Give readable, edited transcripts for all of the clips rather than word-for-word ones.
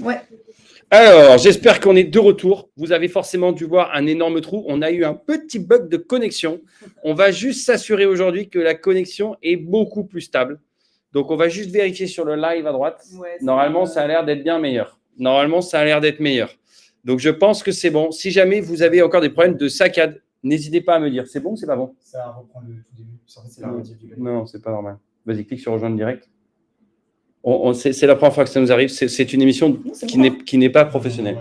Ouais. Alors, j'espère qu'on est de retour. Vous avez forcément dû voir un énorme trou. On a eu un petit bug de connexion. On va juste s'assurer aujourd'hui que la connexion est beaucoup plus stable. Donc, on va juste vérifier sur le live à droite. Ouais, Normalement, ça a l'air d'être bien meilleur. Normalement, ça a l'air d'être meilleur. Donc, je pense que c'est bon. Si jamais vous avez encore des problèmes de saccade, n'hésitez pas à me dire. C'est bon ou c'est pas bon? Ça reprend le tout début. En fait, c'est la rediff du live. Non, c'est pas normal. Vas-y, clique sur rejoindre direct. C'est la première fois que ça nous arrive. C'est une émission qui n'est pas professionnelle.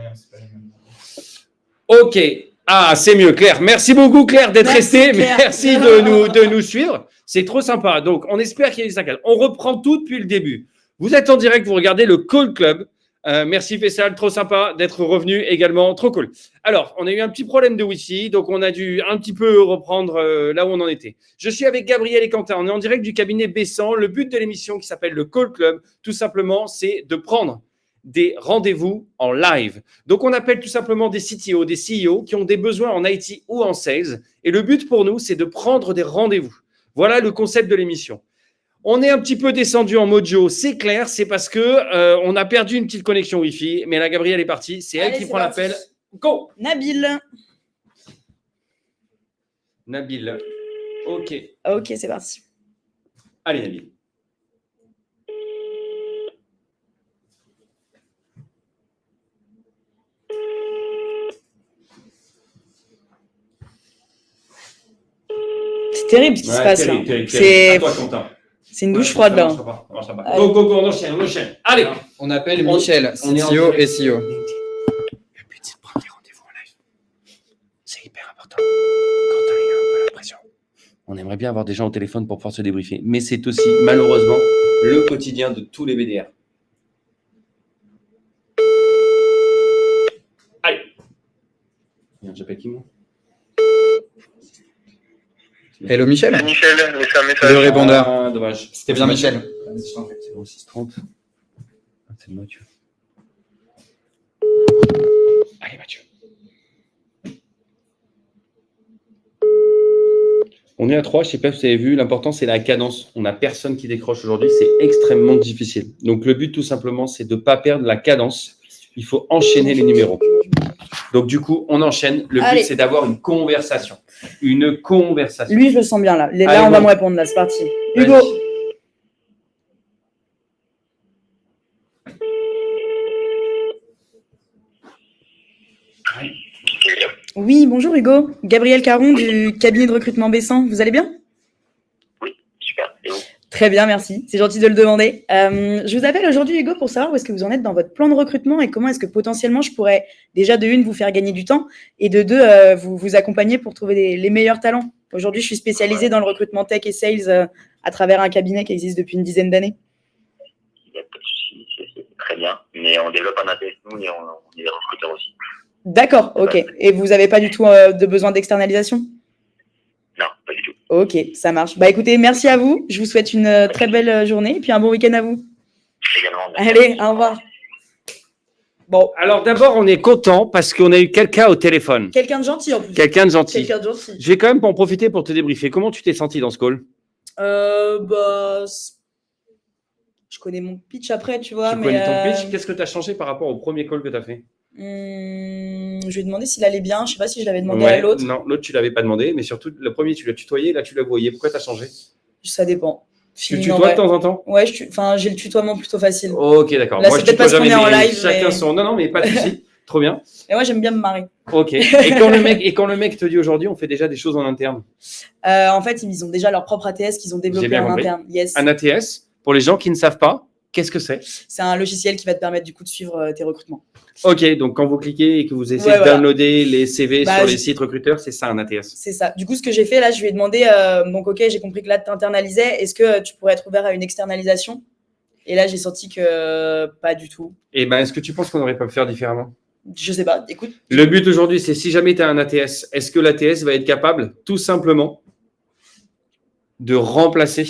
Ok. Ah, c'est mieux, Claire. Merci beaucoup, Claire, d'être restée. Merci de nous suivre. C'est trop sympa. Donc, on espère qu'il y a des saccades. On reprend tout depuis le début. Vous êtes en direct, vous regardez le Call Club. Merci Faisal, trop sympa d'être revenu également, trop cool. Alors, on a eu un petit problème de Wi-Fi, donc on a dû un petit peu reprendre là où on en était. Je suis avec Gabriel et Quentin, on est en direct du cabinet Bessan. Le but de l'émission qui s'appelle le Call Club, tout simplement, c'est de prendre des rendez-vous en live. Donc, on appelle tout simplement des CTO, des CEO qui ont des besoins en IT ou en sales. Et le but pour nous, c'est de prendre des rendez-vous. Voilà le concept de l'émission. On est un petit peu descendu en mojo, c'est clair, c'est parce que on a perdu une petite connexion Wi-Fi, mais la Gabrielle est partie, c'est elle qui prend l'appel. Go Nabil. Nabil. Ok. Ok, c'est parti. Allez, Nabil. C'est terrible ce qui se passe là. C'est une douche froide là. Go, on enchaîne. Allez, on appelle Michel, CTO et CEO. Le but, c'est de prendre des rendez-vous en live. C'est hyper important. Quand on a un peu la pression, on aimerait bien avoir des gens au téléphone pour pouvoir se débriefer. Mais c'est aussi, malheureusement, le quotidien de tous les BDR. Allez. J'appelle qui, moi? Hello Michel. Michel, laissez un message. Le répondeur. Ah, dommage. C'était bien Michel. C'est bon, 630. C'est Mathieu. Allez, Mathieu. On est à 3, je ne sais pas si vous avez vu, l'important c'est la cadence. On n'a personne qui décroche aujourd'hui, c'est extrêmement difficile. Donc le but tout simplement, c'est de ne pas perdre la cadence. Il faut enchaîner les numéros. Donc du coup, on enchaîne. Le but c'est d'avoir une conversation. Une conversation. Lui, je le sens bien là. Là, allez, on va me répondre là, c'est parti. Hugo. Vas-y. Oui, bonjour Hugo. Gabriel Caron du cabinet de recrutement Bessan. Vous allez bien? Oui, super. Et vous? Très bien, merci. C'est gentil de le demander. Je vous appelle aujourd'hui, Hugo, pour savoir où est-ce que vous en êtes dans votre plan de recrutement et comment est-ce que potentiellement je pourrais déjà de une vous faire gagner du temps et de deux vous accompagner pour trouver les meilleurs talents. Aujourd'hui, je suis spécialisée dans le recrutement tech et sales à travers un cabinet qui existe depuis une dizaine d'années. Il n'y a pas de souci, c'est très bien. Mais on développe un ATS, nous, et on est des recruteurs aussi. D'accord, ok. Et vous n'avez pas du tout de besoin d'externalisation? Non, pas du tout. Ok, ça marche. Bah écoutez, merci à vous. Je vous souhaite une très belle journée et puis un bon week-end à vous. Également. Allez, au revoir. Bon, alors d'abord, on est content parce qu'on a eu quelqu'un au téléphone. Quelqu'un de gentil en plus. Quelqu'un de gentil. Quelqu'un de gentil. Je vais quand même en profiter pour te débriefer. Comment tu t'es senti dans ce call? Je connais mon pitch après, tu vois. Tu connais ton pitch. Qu'est-ce que tu as changé par rapport au premier call que tu as fait? Je lui ai demandé s'il allait bien. Je ne sais pas si je l'avais demandé à l'autre. Non, l'autre, tu ne l'avais pas demandé. Mais surtout, le premier, tu l'as tutoyé. Là, tu l'as voyé. Pourquoi tu as changé? Ça dépend. Tu tutoies de temps en temps? Ouais, j'ai le tutoiement plutôt facile. Ok, d'accord. Là, moi, c'est peut-être parce qu'on est en live. Chacun son. Non, mais pas de souci. Trop bien. Et moi, j'aime bien me marrer. Ok. Et quand le mec te dit aujourd'hui, on fait déjà des choses en interne? En fait, ils ont déjà leur propre ATS qu'ils ont développé en interne. Yes. Un ATS, pour les gens qui ne savent pas, qu'est-ce que c'est? C'est un logiciel qui va te permettre du coup de suivre tes recrutements. Ok, donc quand vous cliquez et que vous essayez de downloader les CV sur les sites recruteurs, c'est ça un ATS? C'est ça. Du coup, ce que j'ai fait là, je lui ai demandé, donc ok, j'ai compris que là, tu internalisais. Est-ce que tu pourrais être ouvert à une externalisation? Et là, j'ai senti que pas du tout. Et ben, est-ce que tu penses qu'on n'aurait pas pu faire différemment? Je sais pas, écoute. Le but aujourd'hui, c'est si jamais tu as un ATS, est-ce que l'ATS va être capable tout simplement de remplacer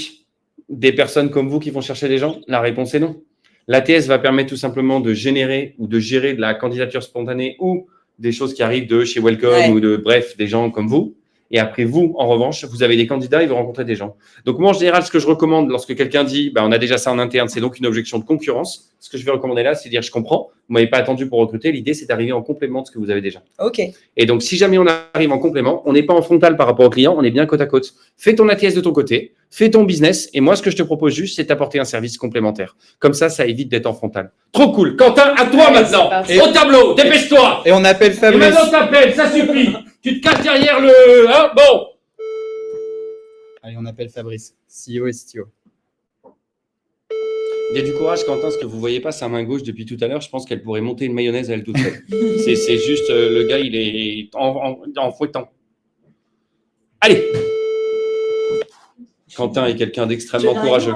des personnes comme vous qui vont chercher des gens? La réponse est non. L'ATS va permettre tout simplement de générer ou de gérer de la candidature spontanée ou des choses qui arrivent de chez Welcome ou de bref, des gens comme vous. Et après, vous, en revanche, vous avez des candidats et vous rencontrez des gens. Donc, moi, en général, ce que je recommande lorsque quelqu'un dit on a déjà ça en interne, c'est donc une objection de concurrence. ce que je vais recommander là, c'est de dire je comprends, vous ne m'avez pas attendu pour recruter. L'idée, c'est d'arriver en complément de ce que vous avez déjà. Ok. Et donc, si jamais on arrive en complément, on n'est pas en frontal par rapport au client, on est bien côte à côte. Fais ton ATS de ton côté, fais ton business. Et moi, ce que je te propose juste, c'est d'apporter un service complémentaire. Comme ça évite d'être en frontal. Trop cool. Quentin, à toi maintenant. Au tableau, dépêche-toi. Et on appelle Et Fabrice. maintenant, t'appelles, ça suffit. Tu te caches derrière le. Hein, bon. Allez, on appelle Fabrice, CEO et CTO. Il y a du courage, Quentin, ce que vous ne voyez pas, sa main gauche depuis tout à l'heure. Je pense qu'elle pourrait monter une mayonnaise à elle toute seule. c'est juste, le gars, il est en fouettant. Allez. Quentin est quelqu'un d'extrêmement courageux.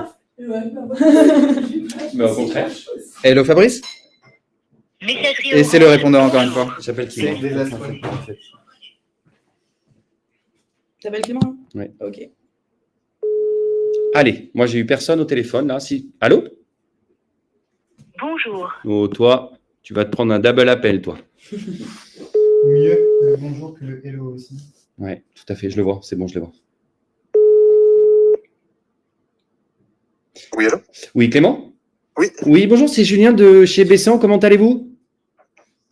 Mais au contraire. Hello Fabrice. Messagerie Et c'est le répondeur encore une fois. J'appelle qui C'est moi Désastre. T'appelles Clément hein? Oui. Ok. Allez, moi, j'ai eu personne au téléphone, là. Si. Allô? Bonjour. Oh, toi, tu vas te prendre un double appel, toi. Mieux le bonjour que le hello aussi. Ouais, tout à fait, je le vois. C'est bon, je le vois. Oui, allô? Oui, Clément? Oui. Oui, bonjour, c'est Julien de chez Bessan. Comment allez-vous?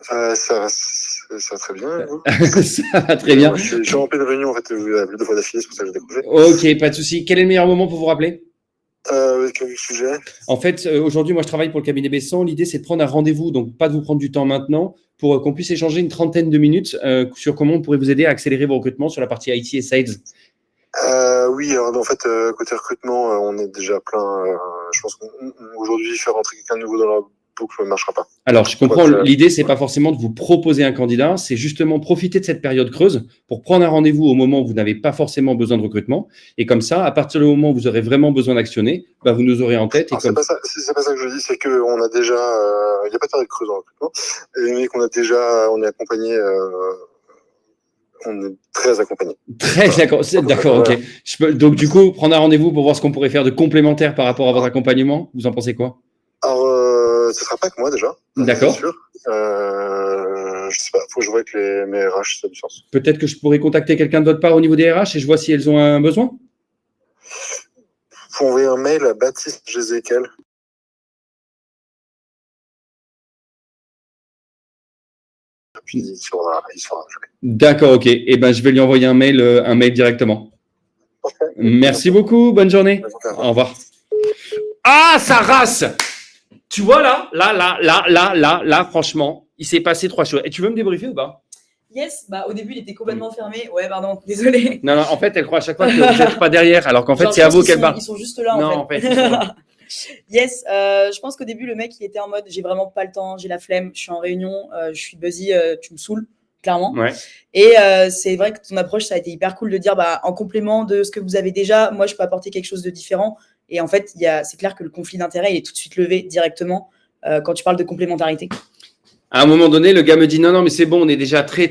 Ça va très bien. Et vous? Ça va très bien. Je suis en pleine réunion, en fait, je vous ai appelé 2 fois d'affilée, c'est pour ça que je décroché. Ok, pas de souci. Quel est le meilleur moment pour vous rappeler? Quel sujet? En fait, aujourd'hui, moi, je travaille pour le cabinet Bessan. L'idée, c'est de prendre un rendez-vous, donc pas de vous prendre du temps maintenant, pour qu'on puisse échanger une trentaine de minutes sur comment on pourrait vous aider à accélérer vos recrutements sur la partie IT et Sales. Oui, alors en fait, côté recrutement, on est déjà plein. Je pense qu'aujourd'hui, faire rentrer quelqu'un de nouveau dans la boucle ne marchera pas. Alors, je comprends, Ouais, l'idée, c'est pas forcément de vous proposer un candidat, c'est justement profiter de cette période creuse pour prendre un rendez-vous au moment où vous n'avez pas forcément besoin de recrutement. Et comme ça, à partir du moment où vous aurez vraiment besoin d'actionner, bah, vous nous aurez en tête. C'est pas ça que je dis, c'est qu'on a déjà. Il n'y a pas de période creuse dans le recrutement, mais qu'on a déjà. On est accompagné. On est très accompagné. Très d'accord, d'accord, ok. Donc, du coup, prendre un rendez-vous pour voir ce qu'on pourrait faire de complémentaire par rapport à votre accompagnement, vous en pensez quoi? Alors, ce sera pas que moi déjà. D'accord. C'est sûr. Je sais pas, faut que je vois avec mes RH si ça a du sens. Peut-être que je pourrais contacter quelqu'un de votre part au niveau des RH et je vois si elles ont un besoin. Faut envoyer un mail à Baptiste Jézékel. Puis il saura jamais. D'accord, ok. Eh ben, je vais lui envoyer un mail directement. Parfait. Merci beaucoup, bonne journée. Au revoir. Ah, sa race! Tu vois là, franchement, il s'est passé 3 choses. Et tu veux me débriefer ou pas? Yes, bah au début il était complètement fermé. Ouais, pardon, désolé. Non, en fait, elle croit à chaque fois que vous n'êtes pas derrière, alors qu'en fait, Genre, c'est je à pense vous qu'ils qu'elle sont- parle. Ils sont juste là Non, en fait. en fait, ils sont là. Yes, je pense qu'au début le mec il était en mode j'ai vraiment pas le temps, j'ai la flemme, je suis en réunion, je suis busy, tu me saoules, clairement. Ouais. Et c'est vrai que ton approche ça a été hyper cool de dire bah en complément de ce que vous avez déjà, moi je peux apporter quelque chose de différent. Et en fait c'est clair que le conflit d'intérêt il est tout de suite levé directement quand tu parles de complémentarité. À un moment donné, le gars me dit non, mais c'est bon, on est déjà très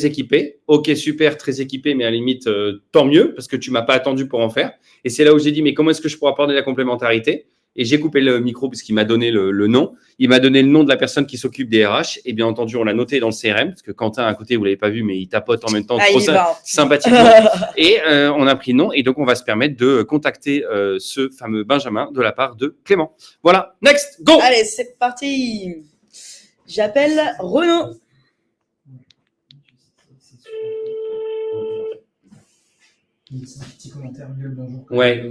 équipé. Ok, super, très équipé, mais à la limite, tant mieux, parce que tu m'as pas attendu pour en faire. Et c'est là où j'ai dit, mais comment est-ce que je pourrais apporter la complémentarité? Et j'ai coupé le micro parce qu'il m'a donné le nom. Il m'a donné le nom de la personne qui s'occupe des RH. Et bien entendu, on l'a noté dans le CRM, parce que Quentin, à côté, vous l'avez pas vu, mais il tapote en même temps trop sympathiquement. Et on a pris le nom. Et donc, on va se permettre de contacter ce fameux Benjamin de la part de Clément. Voilà, next, go! Allez, c'est parti. J'appelle Renaud. Un petit commentaire, mieux le bonjour. Ouais.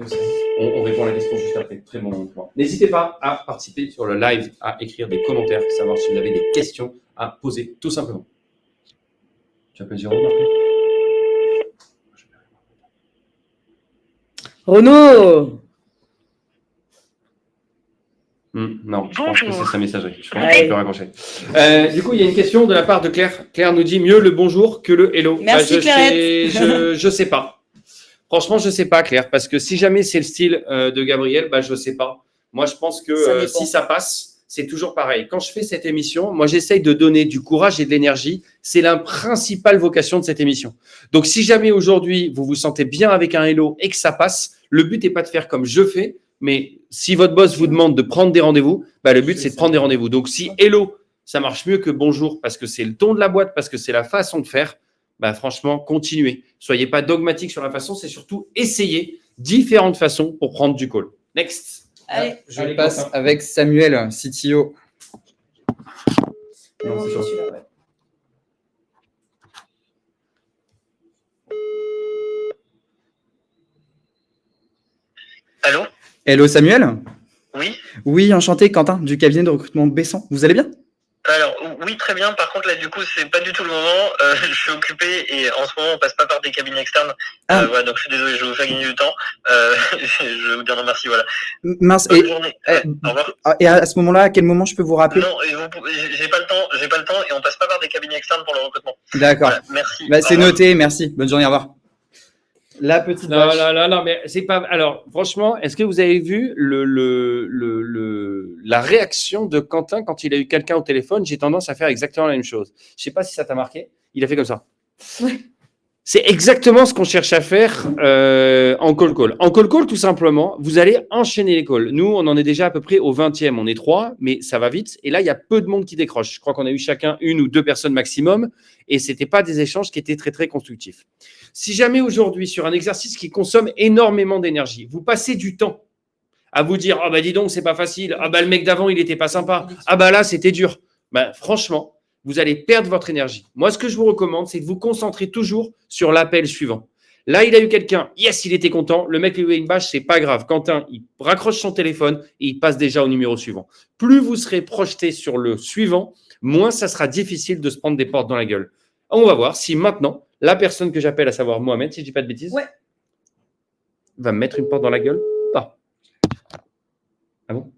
On répond à la question juste après. Très bon point. N'hésitez pas à participer sur le live, à écrire des commentaires, savoir si vous avez des questions à poser, tout simplement. Tu appelles Jérôme après? Renaud. Non, je pense que c'est sa messagerie. Je pense Ouais. que je peux raccrocher. Du coup, il y a une question de la part de Claire. Claire nous dit mieux le bonjour que le hello. Merci, Je sais pas. Franchement, je sais pas, Claire, parce que si jamais c'est le style de Gabriel, je sais pas. Moi, je pense Ça que dépend. si ça passe, c'est toujours pareil. Quand je fais cette émission, moi, j'essaye de donner du courage et de l'énergie. C'est la principale vocation de cette émission. Donc, si jamais aujourd'hui, vous vous sentez bien avec un hello et que ça passe, le but n'est pas de faire comme je fais, mais si votre boss vous demande de prendre des rendez-vous, le but, c'est de prendre des rendez-vous. Donc, si hello, ça marche mieux que bonjour parce que c'est le ton de la boîte, parce que c'est la façon de faire, franchement, continuez. Soyez pas dogmatique sur la façon, c'est surtout essayer différentes façons pour prendre du call. Next. Allez. Je Allez, passe Quentin. avec Samuel, CTO. Non, c'est je toi. suis là, ouais. Allô? Hello Samuel. Oui? Oui, enchanté, Quentin, du cabinet de recrutement Bessan. Vous allez bien? Alors, oui, très bien. Par contre, là, du coup, c'est pas du tout le moment. Je suis occupé et en ce moment, on passe pas par des cabinets externes. Ah. Voilà, donc je suis désolé, je vais vous faire gagner du temps. Je vais vous dire non merci, voilà. Mince. Bonne journée. Ouais, au revoir. Et à ce moment-là, à quel moment je peux vous rappeler? Non, j'ai pas le temps et on passe pas par des cabinets externes pour le recrutement. D'accord. Voilà, merci. Bah, Au c'est revoir. noté, merci. Bonne journée, au revoir. La petite Non, vache. non, mais c'est pas. Alors, franchement, est-ce que vous avez vu la réaction de Quentin quand il a eu quelqu'un au téléphone? J'ai tendance à faire exactement la même chose. Je sais pas si ça t'a marqué. Il a fait comme ça. Ouais. C'est exactement ce qu'on cherche à faire en call call. En call call, tout simplement, vous allez enchaîner les calls. Nous, on en est déjà à peu près au 20e. On est 3, mais ça va vite. Et là, il y a peu de monde qui décroche. Je crois qu'on a eu chacun 1 ou 2 personnes maximum. Et ce n'était pas des échanges qui étaient très, très constructifs. Si jamais aujourd'hui, sur un exercice qui consomme énormément d'énergie, vous passez du temps à vous dire « Ah bah dis donc, c'est pas facile. Ah bah le mec d'avant, il n'était pas sympa. Ah bah là, c'était dur. » Ben, franchement, vous allez perdre votre énergie. Moi, ce que je vous recommande, c'est de vous concentrer toujours sur l'appel suivant. Là, il a eu quelqu'un. Yes, il était content. Le mec lui a eu une bâche, c'est pas grave. Quentin, il raccroche son téléphone et il passe déjà au numéro suivant. Plus vous serez projeté sur le suivant, moins ça sera difficile de se prendre des portes dans la gueule. On va voir si maintenant, la personne que j'appelle, à savoir Mohamed, si je dis pas de bêtises, Ouais. va me mettre une porte dans la gueule ou pas. Ah bon?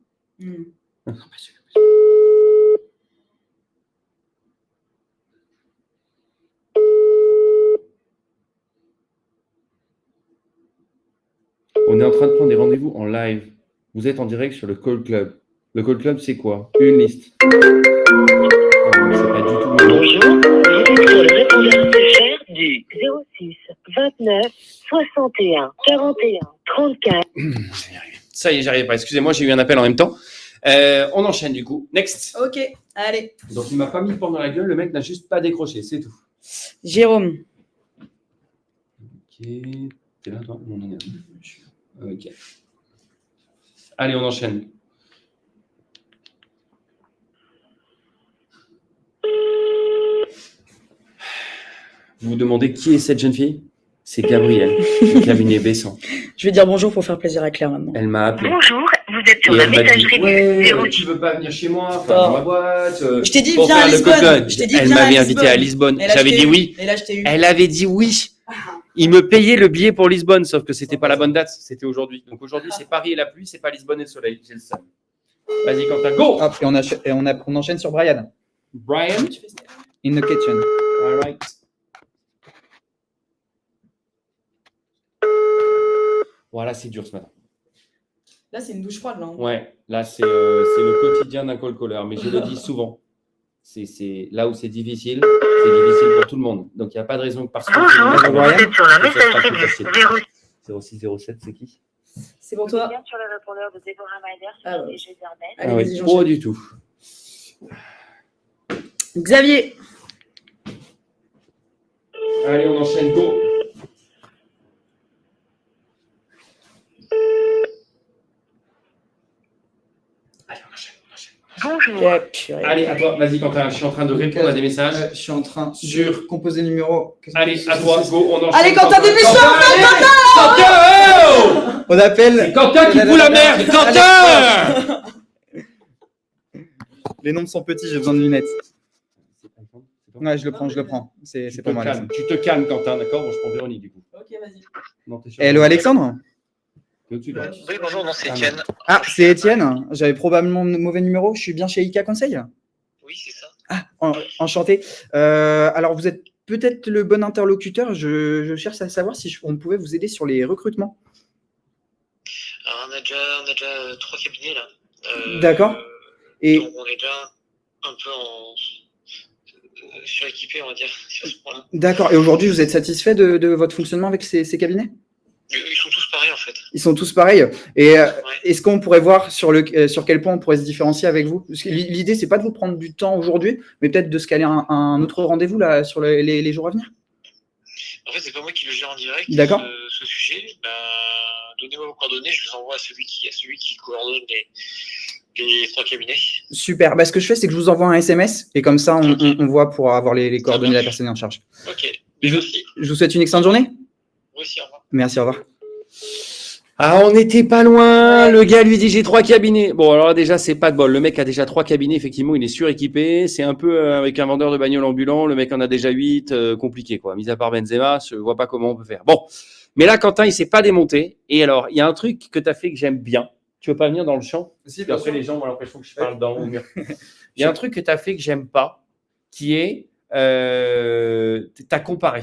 On est en train de prendre des rendez-vous en live. Vous êtes en direct sur le Call Club. Le Call Club, c'est quoi? Une liste. C'est pas du tout le moment. Bonjour, vous êtes sur le répondeur CFR du 06 29 61 41 34. Ça y est, j'arrive pas. Excusez-moi, j'ai eu un appel en même temps. On enchaîne du coup. Next. Ok, allez. Donc, il m'a pas mis de porte dans la gueule. Le mec n'a juste pas décroché. C'est tout. Jérôme. Ok. T'es là, toi? Non, non, non. Ok. Allez, on enchaîne. Vous vous demandez qui est cette jeune fille? C'est Gabrielle, du cabinet Bessan. Je vais dire bonjour pour faire plaisir à Claire maintenant. Elle m'a appelé. Bonjour, vous êtes sur Et la elle m'a dit, messagerie ouais, du 06. tu veux pas venir chez moi, faire dans ma boîte Je t'ai dit, pour viens à faire le Lisbonne. cocktail. Je t'ai dit, Elle viens à m'avait invité à Lisbonne. Lisbonne. Et là, J'avais je t'ai dit eu. oui. Et là, je t'ai eu. Elle avait dit oui. Il me payait le billet pour Lisbonne, sauf que c'était pas la bonne date, c'était aujourd'hui. Donc aujourd'hui, c'est Paris et la pluie, c'est pas Lisbonne et le soleil. J'ai le seum. Vas-y, Quentin, go! Hop, et on enchaîne sur Brian. Brian. In the kitchen. All right. Voilà, c'est dur ce matin. Là, c'est une douche froide, là. Ouais, là, c'est le quotidien d'un call caller, mais je le dis souvent. C'est là où c'est difficile pour tout le monde. Donc, il n'y a pas de raison que parce que Bonjour, c'est vous êtes sur la messagerie du 0607, c'est qui? C'est pour toi. Bien sur le répondeur de Déborah Maider, Ah ouais. et je Zerben. Allez, Ah vas-y, oui, j'enchaîne. pas du tout. Xavier. Allez, on enchaîne, go. Allez, on enchaîne. Bonjour. Ouais, purée. Allez, à toi, vas-y, Quentin, je suis en train de répondre à des messages. Je suis en train Sur- de composer le numéro. Allez, à toi, go, on enchaîne. Allez, Quentin, dépêche-toi, Quentin! On appelle. C'est Quentin qui fout la merde! Quentin! Les nombres sont petits, j'ai besoin de lunettes. Ouais, je le prends. C'est Tu pour te moi. calmes, tu te calmes, Quentin, d'accord? Bon, je prends Véronique, du coup. Ok, vas-y. Non, t'es sûr. Hello Alexandre. T'es au-dessus, là. Oui, bonjour, non, c'est Étienne. Ah, c'est Étienne. J'avais probablement le mauvais numéro. Je suis bien chez IK Conseil. Oui, c'est ça. Ah, enchanté. Alors, vous êtes peut-être le bon interlocuteur. Je cherche à savoir si on pouvait vous aider sur les recrutements. Alors, on a déjà 3 cabinets là. D'accord. Et Donc, on est déjà un peu suréquipé, on va dire, sur ce point-là. d'accord. Et aujourd'hui, vous êtes satisfait de votre fonctionnement avec ces cabinets? Ils sont tous pareils en fait. Ils sont tous pareils. Et Ouais. est-ce qu'on pourrait voir sur quel point on pourrait se différencier avec vous? Parce que l'idée, c'est pas de vous prendre du temps aujourd'hui, mais peut-être de se caler un autre rendez-vous là sur les jours à venir. En fait, c'est pas moi qui le gère en direct, D'accord. ce sujet. donnez-moi vos coordonnées, je les envoie à celui qui coordonne les 3 cabinets. Super. Bah, ce que je fais, c'est que je vous envoie un SMS et comme ça, Ok. on voit pour avoir les coordonnées de la marche. personne en charge. Ok, Je, merci. je vous souhaite une excellente journée. Vous aussi, au revoir. Merci, au revoir. Ah, on n'était pas loin. Le gars lui dit j'ai 3 cabinets. Bon, alors déjà, c'est pas de bol. Le mec a déjà 3 cabinets. Effectivement, il est suréquipé. C'est un peu avec un vendeur de bagnole ambulant. Le mec en a déjà 8. Compliqué, quoi. Mis à part Benzema, je vois pas comment on peut faire. Bon. Mais là, Quentin, il s'est pas démonté. Et alors, il y a un truc que tu as fait que j'aime bien. Tu veux pas venir dans le champ? Si, Puis après, les gens ont l'impression que je parle dans le mur. Il y a un truc que tu as fait que j'aime pas, qui est t'as comparé.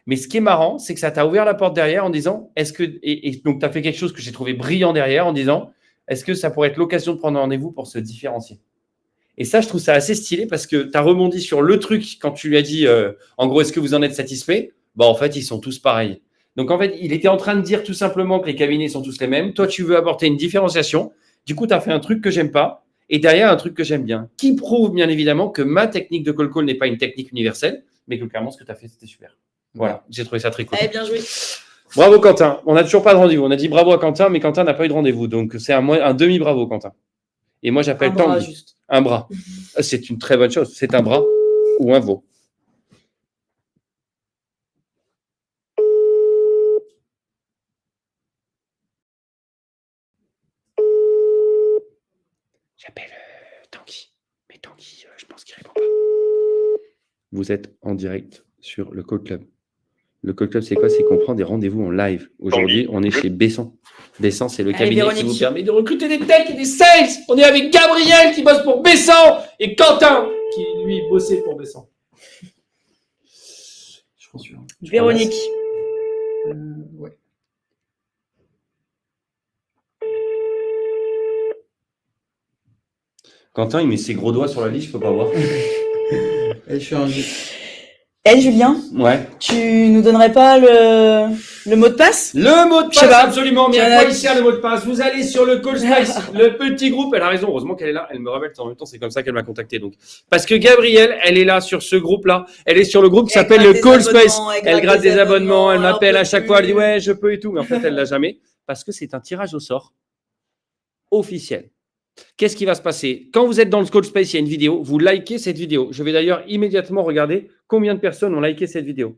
Mais ce qui est marrant, c'est que ça t'a ouvert la porte derrière en disant est-ce que. Et donc, tu as fait quelque chose que j'ai trouvé brillant derrière en disant est-ce que ça pourrait être l'occasion de prendre un rendez-vous pour se différencier? Et ça, je trouve ça assez stylé parce que tu as rebondi sur le truc quand tu lui as dit en gros, est-ce que vous en êtes satisfait? Bah, en fait, ils sont tous pareils. Donc, en fait, il était en train de dire tout simplement que les cabinets sont tous les mêmes. Toi, tu veux apporter une différenciation. Du coup, tu as fait un truc que j'aime pas et derrière, un truc que j'aime bien. Qui prouve bien évidemment que ma technique de call n'est pas une technique universelle, mais que clairement, ce que tu as fait, c'était super. Voilà, j'ai trouvé ça très cool. Allez, bien joué. Bravo, Quentin. On n'a toujours pas de rendez-vous. On a dit bravo à Quentin, mais Quentin n'a pas eu de rendez-vous. Donc, c'est un demi-bravo, Quentin. Et moi, j'appelle Un bras, Tanguy. juste. Un bras. C'est une très bonne chose. C'est un bras ou un veau. J'appelle Tanguy. Mais Tanguy, je pense qu'il répond pas. Vous êtes en direct sur le Call Club. Le Call Club, c'est quoi? C'est qu'on prend des rendez-vous en live. Aujourd'hui, on est chez Besson. Besson, c'est le Allez, cabinet Véronique. qui vous permet de recruter des techs et des sales. On est avec Gabriel qui bosse pour Besson et Quentin qui, lui, bossait pour Besson. Je pense celui-là. Véronique. Ouais. Quentin, il met ses gros doigts sur la liste, je peux pas voir. Et je suis en... Eh, Julien, Ouais. tu nous donnerais pas le mot de passe? Le mot de Je sais passe, pas. absolument. Mais Il y en à a quoi il qui- sert le mot de passe? Vous allez sur le Call Space, le petit groupe. Elle a raison, heureusement qu'elle est là. Elle me rappelle en même temps, c'est comme ça qu'elle m'a contacté. Donc, parce que Gabrielle, elle est là sur ce groupe-là. Elle est sur le groupe qui Elle s'appelle gratte le des Call Space. abonnements, Elle gratte des abonnements. Elle elle en m'appelle peut à chaque fois. Elle dit plus. ouais, je peux et tout. Mais en fait, elle l'a jamais parce que c'est un tirage au sort officiel. Qu'est-ce qui va se passer? Quand vous êtes dans le Call Space, il y a une vidéo. Vous likez cette vidéo. Je vais d'ailleurs immédiatement regarder combien de personnes ont liké cette vidéo.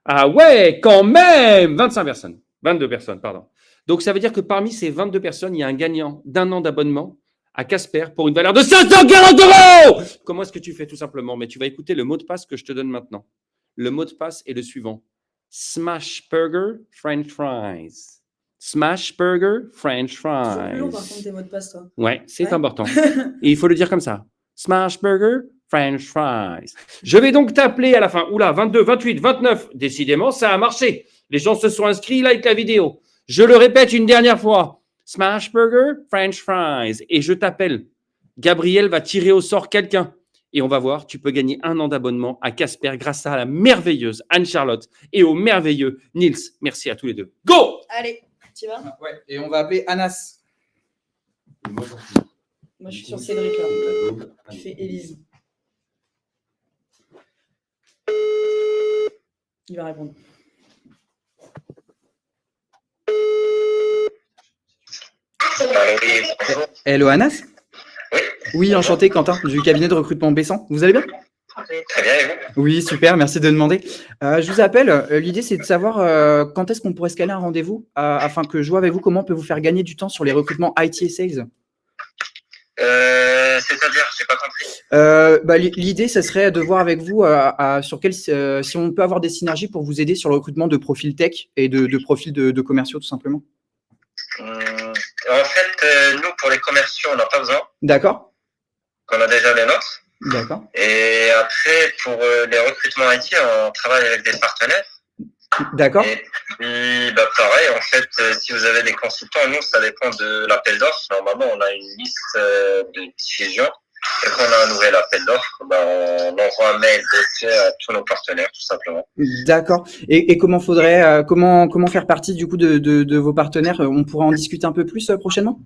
Ah ouais, quand même 25 personnes. 22 personnes, pardon. Donc, ça veut dire que parmi ces 22 personnes, il y a un gagnant d'1 an d'abonnement à Casper pour une valeur de 540 €. Comment est-ce que tu fais tout simplement? Mais tu vas écouter le mot de passe que je te donne maintenant. Le mot de passe est le suivant. Smash Burger French Fries. Smash Burger French Toujours plus long, par Fries. contre, tes mots de passe, toi. Ouais, c'est Ouais. important. Et il faut le dire comme ça. Smash Burger, French Fries. Je vais donc t'appeler à la fin. Oula, 22, 28, 29. Décidément, ça a marché. Les gens se sont inscrits, like la vidéo. Je le répète une dernière fois. Smash Burger, French Fries. Et je t'appelle. Gabriel va tirer au sort quelqu'un. Et on va voir, tu peux gagner 1 an d'abonnement à Casper grâce à la merveilleuse Anne-Charlotte et au merveilleux Nils. Merci à tous les deux. Go! Allez, tu vas? Ouais. Et on va appeler Anas. Moi, je suis sur Cédric, là. Je fais Élise. Il va répondre. Oui, bonjour. Hello Anas. Oui. Oui, enchanté Quentin, du cabinet de recrutement Besson. Vous allez bien? Très bien, et vous? Oui, super, merci de demander. Je vous appelle, l'idée c'est de savoir quand est-ce qu'on pourrait se caler un rendez-vous afin que je vois avec vous comment on peut vous faire gagner du temps sur les recrutements IT et Sales. C'est-à-dire, j'ai pas compris. L'idée, ce serait de voir avec vous sur si on peut avoir des synergies pour vous aider sur le recrutement de profils tech et de profils de commerciaux tout simplement. En fait, nous, pour les commerciaux, on n'a pas besoin. D'accord, On a déjà les nôtres. d'accord, Et après, pour les recrutements IT, on travaille avec des partenaires. d'accord, Et puis, pareil, en fait, si vous avez des consultants, nous, ça dépend de l'appel d'offres. Normalement, on a une liste de diffusion. Et quand on a un nouvel appel d'offres, on envoie un mail à tous nos partenaires, tout simplement. d'accord. Et comment faire partie du coup de vos partenaires? On pourra en discuter un peu plus prochainement?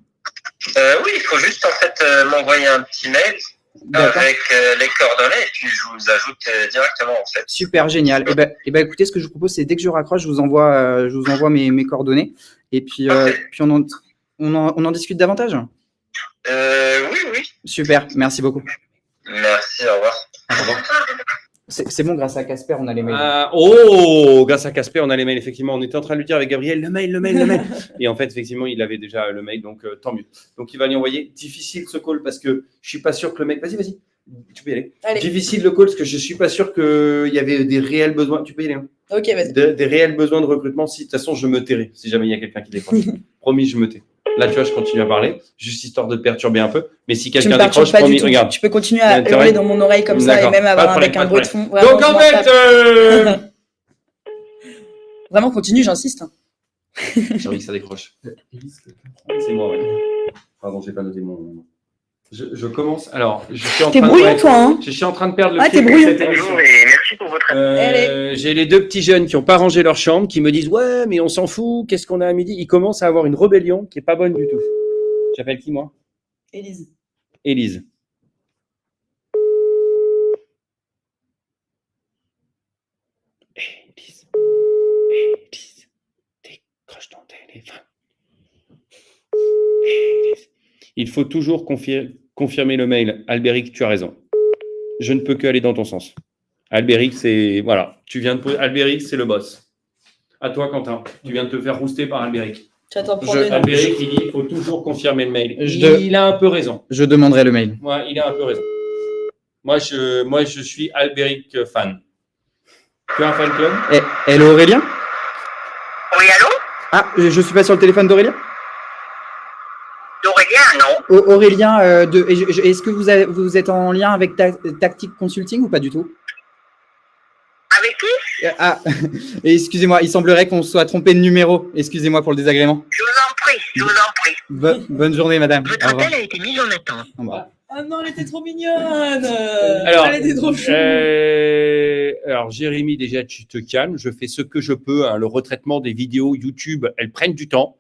Oui, il faut juste en fait m'envoyer un petit mail D'accord. avec les coordonnées et puis je vous ajoute directement en fait. Super, génial. Et ben, écoutez, ce que je vous propose, c'est dès que je raccroche, je vous envoie mes coordonnées. Et puis, puis on en discute davantage. Oui. Super, merci beaucoup. Merci, au revoir. Au revoir. C'est bon, grâce à Casper, on a les mails. Grâce à Casper, on a les mails, effectivement. On était en train de lui dire avec Gabriel, le mail. Et en fait, effectivement, il avait déjà le mail, donc tant mieux. Donc, il va lui envoyer. Difficile ce call parce que je suis pas sûr que le mec. Vas-y. Tu peux y aller. Allez. Difficile le call parce que je suis pas sûr qu'il y avait des réels besoins. Tu peux y aller. Hein. Ok, vas-y. Des réels besoins de recrutement. Si, de toute façon, je me tairai si jamais il y a quelqu'un qui décroche. Promis, je me tais. Là, tu vois, je continue à parler, juste histoire de te perturber un peu. Mais si Tu me quelqu'un perturbes décroche, pas du promis, tout. regarde. Tu peux continuer à T'as hurler intérêt. dans mon oreille comme ça et D'accord. même Pas de avoir problème, avec un pas de bruit de fond. Donc, en fait, Vraiment, continue, j'insiste. hein. j'ai envie que ça décroche. C'est moi, ouais. Pardon, j'ai pas noté mon. Je commence. Alors, je suis en T'es train brouillon, de. toi, hein. Je suis en train de perdre le Ah, fil t'es de brouillon. cette émission. Bonjour et merci pour votre Allez. J'ai les deux petits jeunes qui n'ont pas rangé leur chambre, qui me disent ouais, mais on s'en fout. Qu'est-ce qu'on a à midi? Ils commencent à avoir une rébellion qui est pas bonne du tout. J'appelle qui moi? Élise. Élise. Élise, décroche ton téléphone. Élise. Il faut toujours confirmer le mail. Albéric, tu as raison. Je ne peux que aller dans ton sens. Albéric, c'est voilà. Tu viens de poser. Albéric, c'est le boss. À toi, Quentin. Tu viens de te faire rouster par Albéric. J'attends pour une. Albéric, il dit il faut toujours confirmer le mail. Je- Il a un peu raison. Je demanderai le mail. Ouais, il a un peu raison. Moi, je suis Albéric fan. Tu as un fan club? Hello Aurélien? Oui, allô? Ah, je suis pas sur le téléphone d'Aurélien? Aurélien, non? Aurélien, est-ce que vous êtes en lien avec Tactic Consulting ou pas du tout? Avec qui? Ah, excusez-moi, il semblerait qu'on soit trompé de numéro. Excusez-moi pour le désagrément. Je vous en prie. Bonne journée, madame. Au revoir. a été mis en attente. Au revoir. Ah non, elle était trop mignonne. Alors, Elle était trop chou. alors, Jérémy, déjà, tu te calmes. Je fais ce que je peux. Hein. Le retraitement des vidéos YouTube, elles prennent du temps.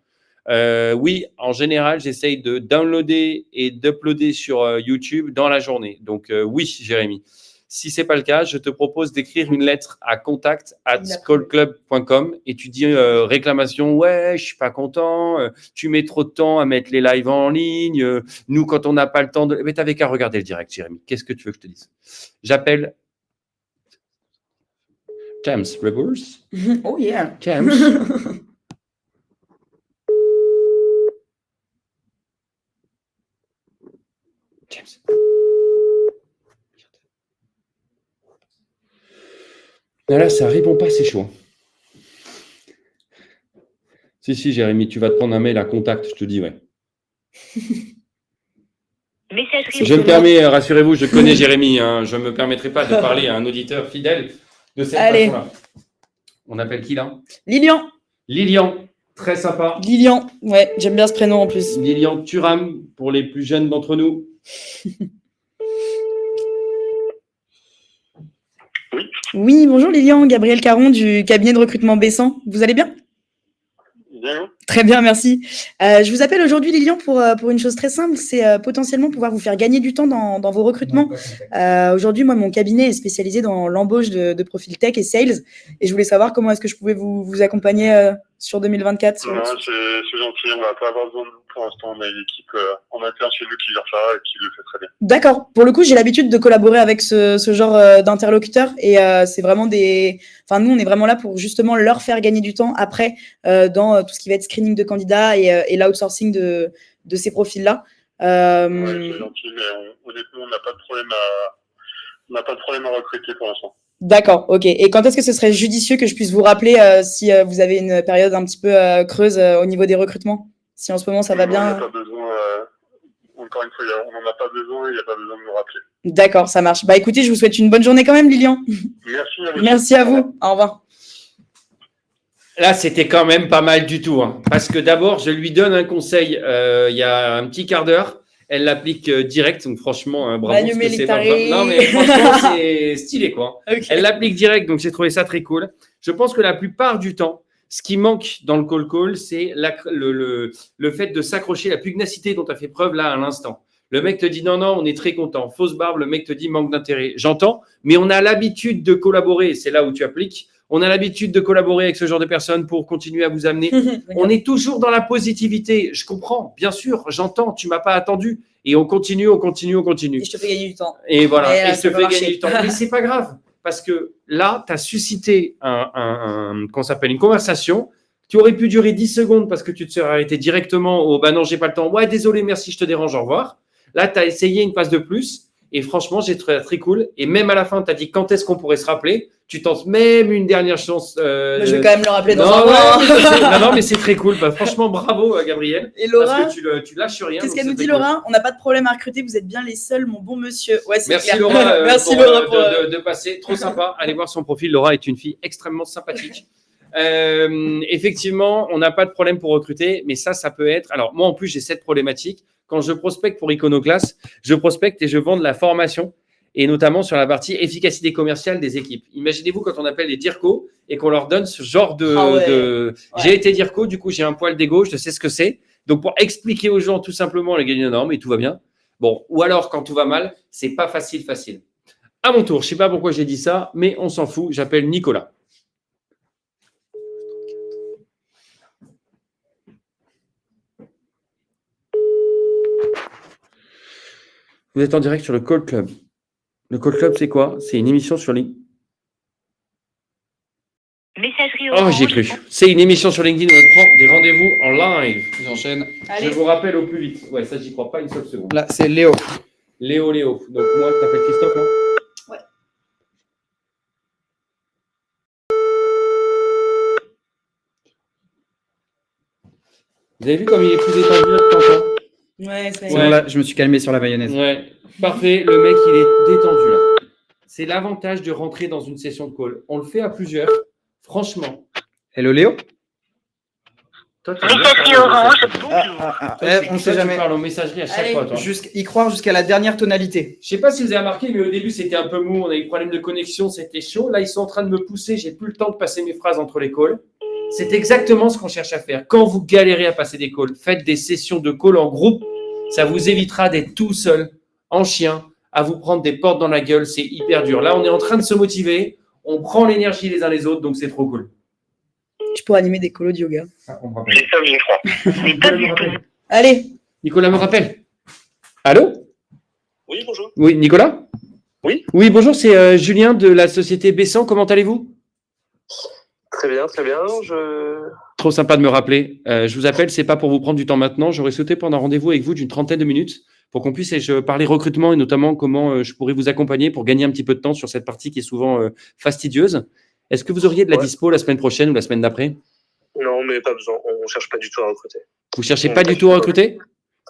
Oui, en général, j'essaye de downloader et d'uploader sur YouTube dans la journée. Donc, oui, Jérémy. Si ce n'est pas le cas, je te propose d'écrire une lettre à contact@callclub.com et tu dis réclamation, ouais, je suis pas content, tu mets trop de temps à mettre les lives en ligne, nous, quand on n'a pas le temps de… Mais tu n'avais qu'à regarder le direct, Jérémy. Qu'est-ce que tu veux que je te dise? J'appelle James Rivers. Oh yeah. James. James. Là, ça répond pas, c'est chaud. Si, Jérémy, tu vas te prendre un mail à contact, je te dis, ouais. Messagerie. Je me permets, rassurez-vous, je connais Jérémy, hein, je ne me permettrai pas de parler à un auditeur fidèle de cette Allez. façon-là. On appelle qui là? Lilian. Lilian, très sympa. Lilian. Ouais, j'aime bien ce prénom en plus. Lilian Thuram, pour les plus jeunes d'entre nous. Oui, bonjour Lilian, Gabriel Caron du cabinet de recrutement Bessan. Vous allez bien? Bien. Très bien, merci. Je vous appelle aujourd'hui Lilian pour une chose très simple, c'est potentiellement pouvoir vous faire gagner du temps dans vos recrutements. Aujourd'hui, moi, mon cabinet est spécialisé dans l'embauche de profils tech et sales et je voulais savoir comment est-ce que je pouvais vous accompagner sur 2024. C'est gentil, on va pas avoir besoin de nous pour l'instant. On a une équipe en interne chez nous qui gère ça et qui le fait très bien. D'accord. Pour le coup, j'ai l'habitude de collaborer avec ce genre d'interlocuteurs et c'est vraiment des… Enfin, nous, on est vraiment là pour justement leur faire gagner du temps après dans tout ce qui va être screening de candidats et l'outsourcing de ces profils-là. Ouais, c'est gentil, mais honnêtement, on n'a pas de problème à recruter pour l'instant. D'accord, ok. Et quand est-ce que ce serait judicieux que je puisse vous rappeler si vous avez une période un petit peu creuse au niveau des recrutements? Si en ce moment ça va bien. On n'a pas besoin, encore une fois, on n'en a pas besoin, il n'y a pas besoin de nous rappeler. D'accord, ça marche. Bah écoutez, je vous souhaite une bonne journée quand même, Lilian. Merci à vous. Merci à vous. Au revoir. Là, c'était quand même pas mal du tout. Hein, parce que d'abord, je lui donne un conseil il y a un petit quart d'heure. Elle l'applique direct. Donc, franchement, bravo. Manu parce que c'est Militari. non, mais franchement, c'est stylé, quoi. Ok. Elle l'applique direct. Donc, j'ai trouvé ça très cool. Je pense que la plupart du temps, ce qui manque dans le call, c'est le fait de s'accrocher, la pugnacité dont tu as fait preuve là à l'instant. Le mec te dit non, non, on est très content. Fausse barbe, le mec te dit manque d'intérêt. J'entends, mais on a l'habitude de collaborer. C'est là où tu appliques. On a l'habitude de collaborer avec ce genre de personnes pour continuer à vous amener. On est toujours dans la positivité. Je comprends, bien sûr, j'entends. Tu m'as pas attendu. Et on continue, on continue, on continue. Et je te fais gagner du temps. Et voilà, Et et je te ça peut fais marcher. gagner du temps. Mais c'est pas grave, parce que là, tu as suscité qu'on s'appelle une conversation qui aurait pu durer 10 secondes parce que tu te serais arrêté directement au bah non, j'ai pas le temps. Ouais, désolé, merci, je te dérange, au revoir. Là, tu as essayé une phase de plus. Et franchement, j'ai trouvé ça très cool. Et même à la fin, tu as dit quand est-ce qu'on pourrait se rappeler. Tu tentes même une dernière chance. Mais je vais quand même le rappeler dans non, un mois. ouais, non, mais c'est très cool. Bah, franchement, bravo, Gabriel. Et Laura, Parce que tu lâches rien. qu'est-ce donc qu'elle nous c'est dit, très cool. Laura? On n'a pas de problème à recruter, vous êtes bien les seuls, mon bon monsieur. Ouais, c'est Merci clair. Laura, Merci pour, Laura de- pour, de passer. Trop sympa. Allez voir son profil. Laura est une fille extrêmement sympathique. Effectivement, on n'a pas de problème pour recruter, mais ça peut être. Alors, moi, en plus, j'ai cette problématique. Quand je prospecte pour Iconoclast, je prospecte et je vends de la formation, et notamment sur la partie efficacité commerciale des équipes. Imaginez-vous quand on appelle les DIRCO et qu'on leur donne ce genre de. Ah ouais. de... J'ai été DIRCO, du coup, j'ai un poil d'ego, je sais ce que c'est. Donc, pour expliquer aux gens tout simplement les gagnants normes et tout va bien. Bon, ou alors, quand tout va mal, c'est pas facile. À mon tour, je ne sais pas pourquoi j'ai dit ça, mais on s'en fout. J'appelle Nicolas. Vous êtes en direct sur le Call Club. Le Call Club, c'est quoi? C'est une émission sur LinkedIn. Messagerie Oh, orange. j'ai cru. C'est une émission sur LinkedIn où on prend des rendez-vous en live. J'enchaîne. Allez. Je vous rappelle au plus vite. Ouais, ça, j'y crois pas une seule seconde. Là, c'est Léo. Léo. Donc, moi, tu t'appelles Christophe, là? Ouais. Vous avez vu comme il est plus détendu, là, Quentin? Ouais, ça y C'est est. bon, là, je me suis calmé sur la mayonnaise. Ouais, parfait. Le mec, il est détendu là. C'est l'avantage de rentrer dans une session de call. On le fait à plusieurs. Franchement. Hello Léo. Toi, tu Messagerie orange. Bonjour. On sait jamais. Tu parles en messagerie à chaque Allez. fois, toi. Y croire jusqu'à la dernière tonalité. Je sais pas si vous avez remarqué, mais au début, c'était un peu mou. On a eu des problèmes de connexion. C'était chaud. Là, ils sont en train de me pousser. J'ai plus le temps de passer mes phrases entre les calls. C'est exactement ce qu'on cherche à faire. Quand vous galérez à passer des calls, faites des sessions de call en groupe. Ça vous évitera d'être tout seul, en chien, à vous prendre des portes dans la gueule. C'est hyper dur. Là, on est en train de se motiver. On prend l'énergie les uns les autres, donc c'est trop cool. Je pourrais animer des colos de yoga. Ah, on me rappelle. J'ai ça, je crois. Nicolas me rappelle. Allez, Nicolas me rappelle. Allô? Oui, bonjour. Oui, Nicolas? Oui. Oui, bonjour, c'est Julien de la société Bessan. Comment allez-vous? Très bien. Trop sympa de me rappeler. Je vous appelle, c'est pas pour vous prendre du temps maintenant. J'aurais souhaité prendre un rendez-vous avec vous d'une trentaine de minutes pour qu'on puisse parler recrutement et notamment comment je pourrais vous accompagner pour gagner un petit peu de temps sur cette partie qui est souvent fastidieuse. Est-ce que vous auriez de la dispo la semaine prochaine ou la semaine d'après? Non, mais pas besoin. On cherche pas du tout à recruter. Vous cherchez pas du tout à recruter?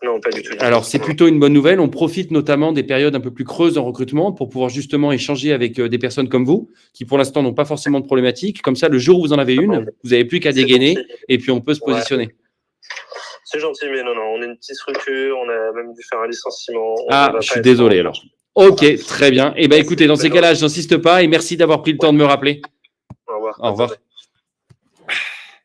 Non, pas du tout. Alors, c'est plutôt une bonne nouvelle. On profite notamment des périodes un peu plus creuses en recrutement pour pouvoir justement échanger avec des personnes comme vous qui, pour l'instant, n'ont pas forcément de problématique. Comme ça, le jour où vous en avez une, vous n'avez plus qu'à dégainer et puis on peut se positionner. C'est gentil, mais non, on est une petite structure. On a même dû faire un licenciement. Ah, je suis désolé alors. Ok, très bien. Eh bien, écoutez, dans ces cas-là, je n'insiste pas et merci d'avoir pris le temps de me rappeler. Au revoir. Au revoir.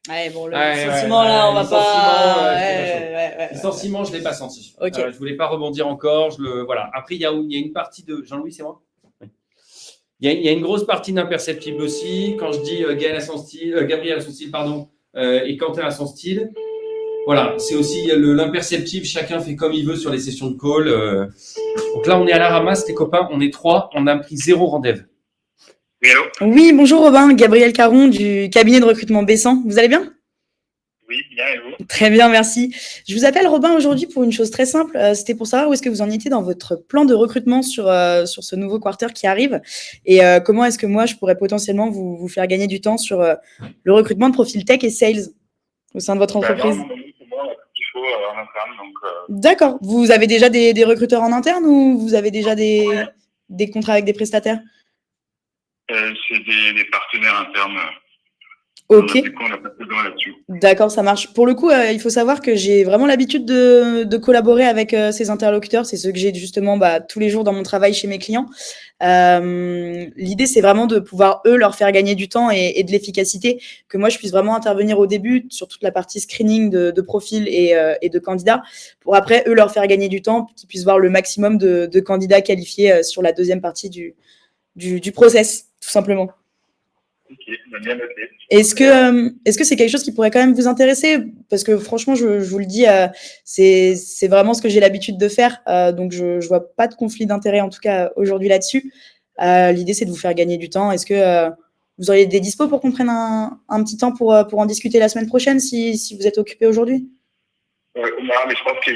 ouais, bon, le Ouais, licenciement, ouais, là, on ouais, va pas. licenciement, Ouais. Licenciement, je ne l'ai pas senti. Ok. Je ne voulais pas rebondir encore. Voilà. Après, il y a une partie de. Jean-Louis, c'est moi? Oui. Il y a une grosse partie d'imperceptible aussi. Quand je dis Gabriel a son style, et Quentin a son style. Voilà, c'est aussi l'imperceptible. Chacun fait comme il veut sur les sessions de call. Donc là, on est à la ramasse, les copains. On est 3. On a pris 0 rendez-vous. Hello. Oui, bonjour Robin, Gabriel Caron du cabinet de recrutement Bessan. Vous allez bien? Oui, bien, et vous? Très bien, merci. Je vous appelle Robin aujourd'hui pour une chose très simple. C'était pour savoir où est-ce que vous en étiez dans votre plan de recrutement sur ce nouveau quarter qui arrive et comment est-ce que moi je pourrais potentiellement vous faire gagner du temps sur le recrutement de profils tech et sales au sein de votre entreprise. C'est moi qu'il faut en interne. Donc, D'accord. Vous avez déjà des recruteurs en interne ou vous avez déjà des contrats avec des prestataires? c'est des partenaires internes. Ok. Du coup, on n'a pas besoin là-dessus. D'accord, ça marche. Pour le coup, il faut savoir que j'ai vraiment l'habitude de collaborer avec ces interlocuteurs. C'est ceux que j'ai justement tous les jours dans mon travail chez mes clients. L'idée, c'est vraiment de pouvoir, eux, leur faire gagner du temps et de l'efficacité, que moi, je puisse vraiment intervenir au début sur toute la partie screening de profils et de candidats, pour après, eux, leur faire gagner du temps, qu'ils puissent voir le maximum de candidats qualifiés sur la deuxième partie du process, tout simplement. Ok, bien noté. Est-ce que c'est quelque chose qui pourrait quand même vous intéresser? Parce que franchement, je vous le dis, c'est vraiment ce que j'ai l'habitude de faire. Donc, je vois pas de conflit d'intérêt, en tout cas, aujourd'hui là-dessus. L'idée, c'est de vous faire gagner du temps. Est-ce que vous auriez des dispos pour qu'on prenne un petit temps pour en discuter la semaine prochaine, si vous êtes occupé aujourd'hui? Non, mais je pense qu'ils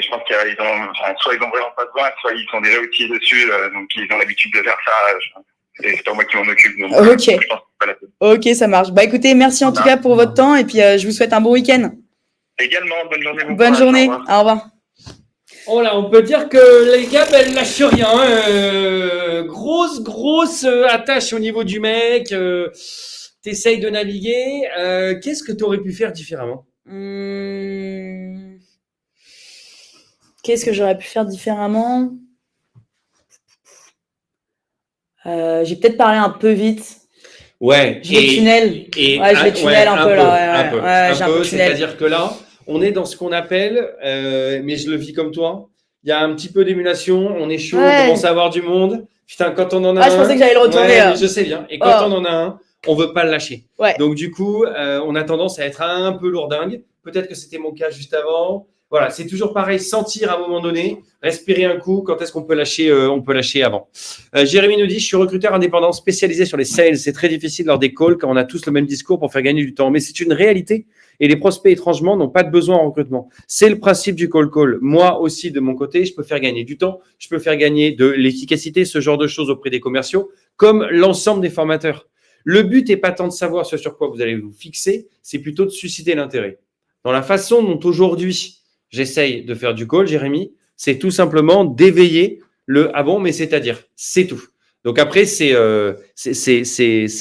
soit ils ont vraiment pas besoin, soit ils sont déjà outillés dessus, donc ils ont l'habitude de faire ça. Et c'est pas moi qui m'en occupe. Donc, Ok. je pense que c'est pas la peine. Ok, ça marche. Bah écoutez, merci en tout cas pour votre temps et puis je vous souhaite un bon week-end. Également, bonne journée. Bonne journée. Au revoir. Oh là, on peut dire que les gars, elles lâchent rien. Grosse attache au niveau du mec. T'essayes de naviguer. Qu'est-ce que tu aurais pu faire différemment? Qu'est-ce que j'aurais pu faire différemment? J'ai peut-être parlé un peu vite. Ouais. Je les tunnel. Ouais, je les tunnel un peu là. Ouais, j'ai un peu tunnel. C'est-à-dire que là, on est dans ce qu'on appelle, mais je le vis comme toi, il y a un petit peu d'émulation, on est chaud, on commence à avoir du monde. Putain, quand on en a un. Je pensais que j'allais le retourner. Mais je sais bien. Et quand on en a un, on veut pas le lâcher. Ouais. Donc du coup, on a tendance à être un peu lourdingue. Peut-être que c'était mon cas juste avant. Voilà, c'est toujours pareil, sentir à un moment donné, respirer un coup, quand est-ce qu'on peut lâcher, avant. Jérémy nous dit, je suis recruteur indépendant spécialisé sur les sales. C'est très difficile lors des calls quand on a tous le même discours pour faire gagner du temps. Mais c'est une réalité et les prospects, étrangement, n'ont pas de besoin en recrutement. C'est le principe du call. Moi aussi, de mon côté, je peux faire gagner du temps, je peux faire gagner de l'efficacité, ce genre de choses auprès des commerciaux, comme l'ensemble des formateurs. Le but n'est pas tant de savoir ce sur quoi vous allez vous fixer, c'est plutôt de susciter l'intérêt. Dans la façon dont aujourd'hui, j'essaye de faire du call, Jérémy, c'est tout simplement d'éveiller le « ah bon, mais c'est-à-dire », c'est tout. Donc après, c'est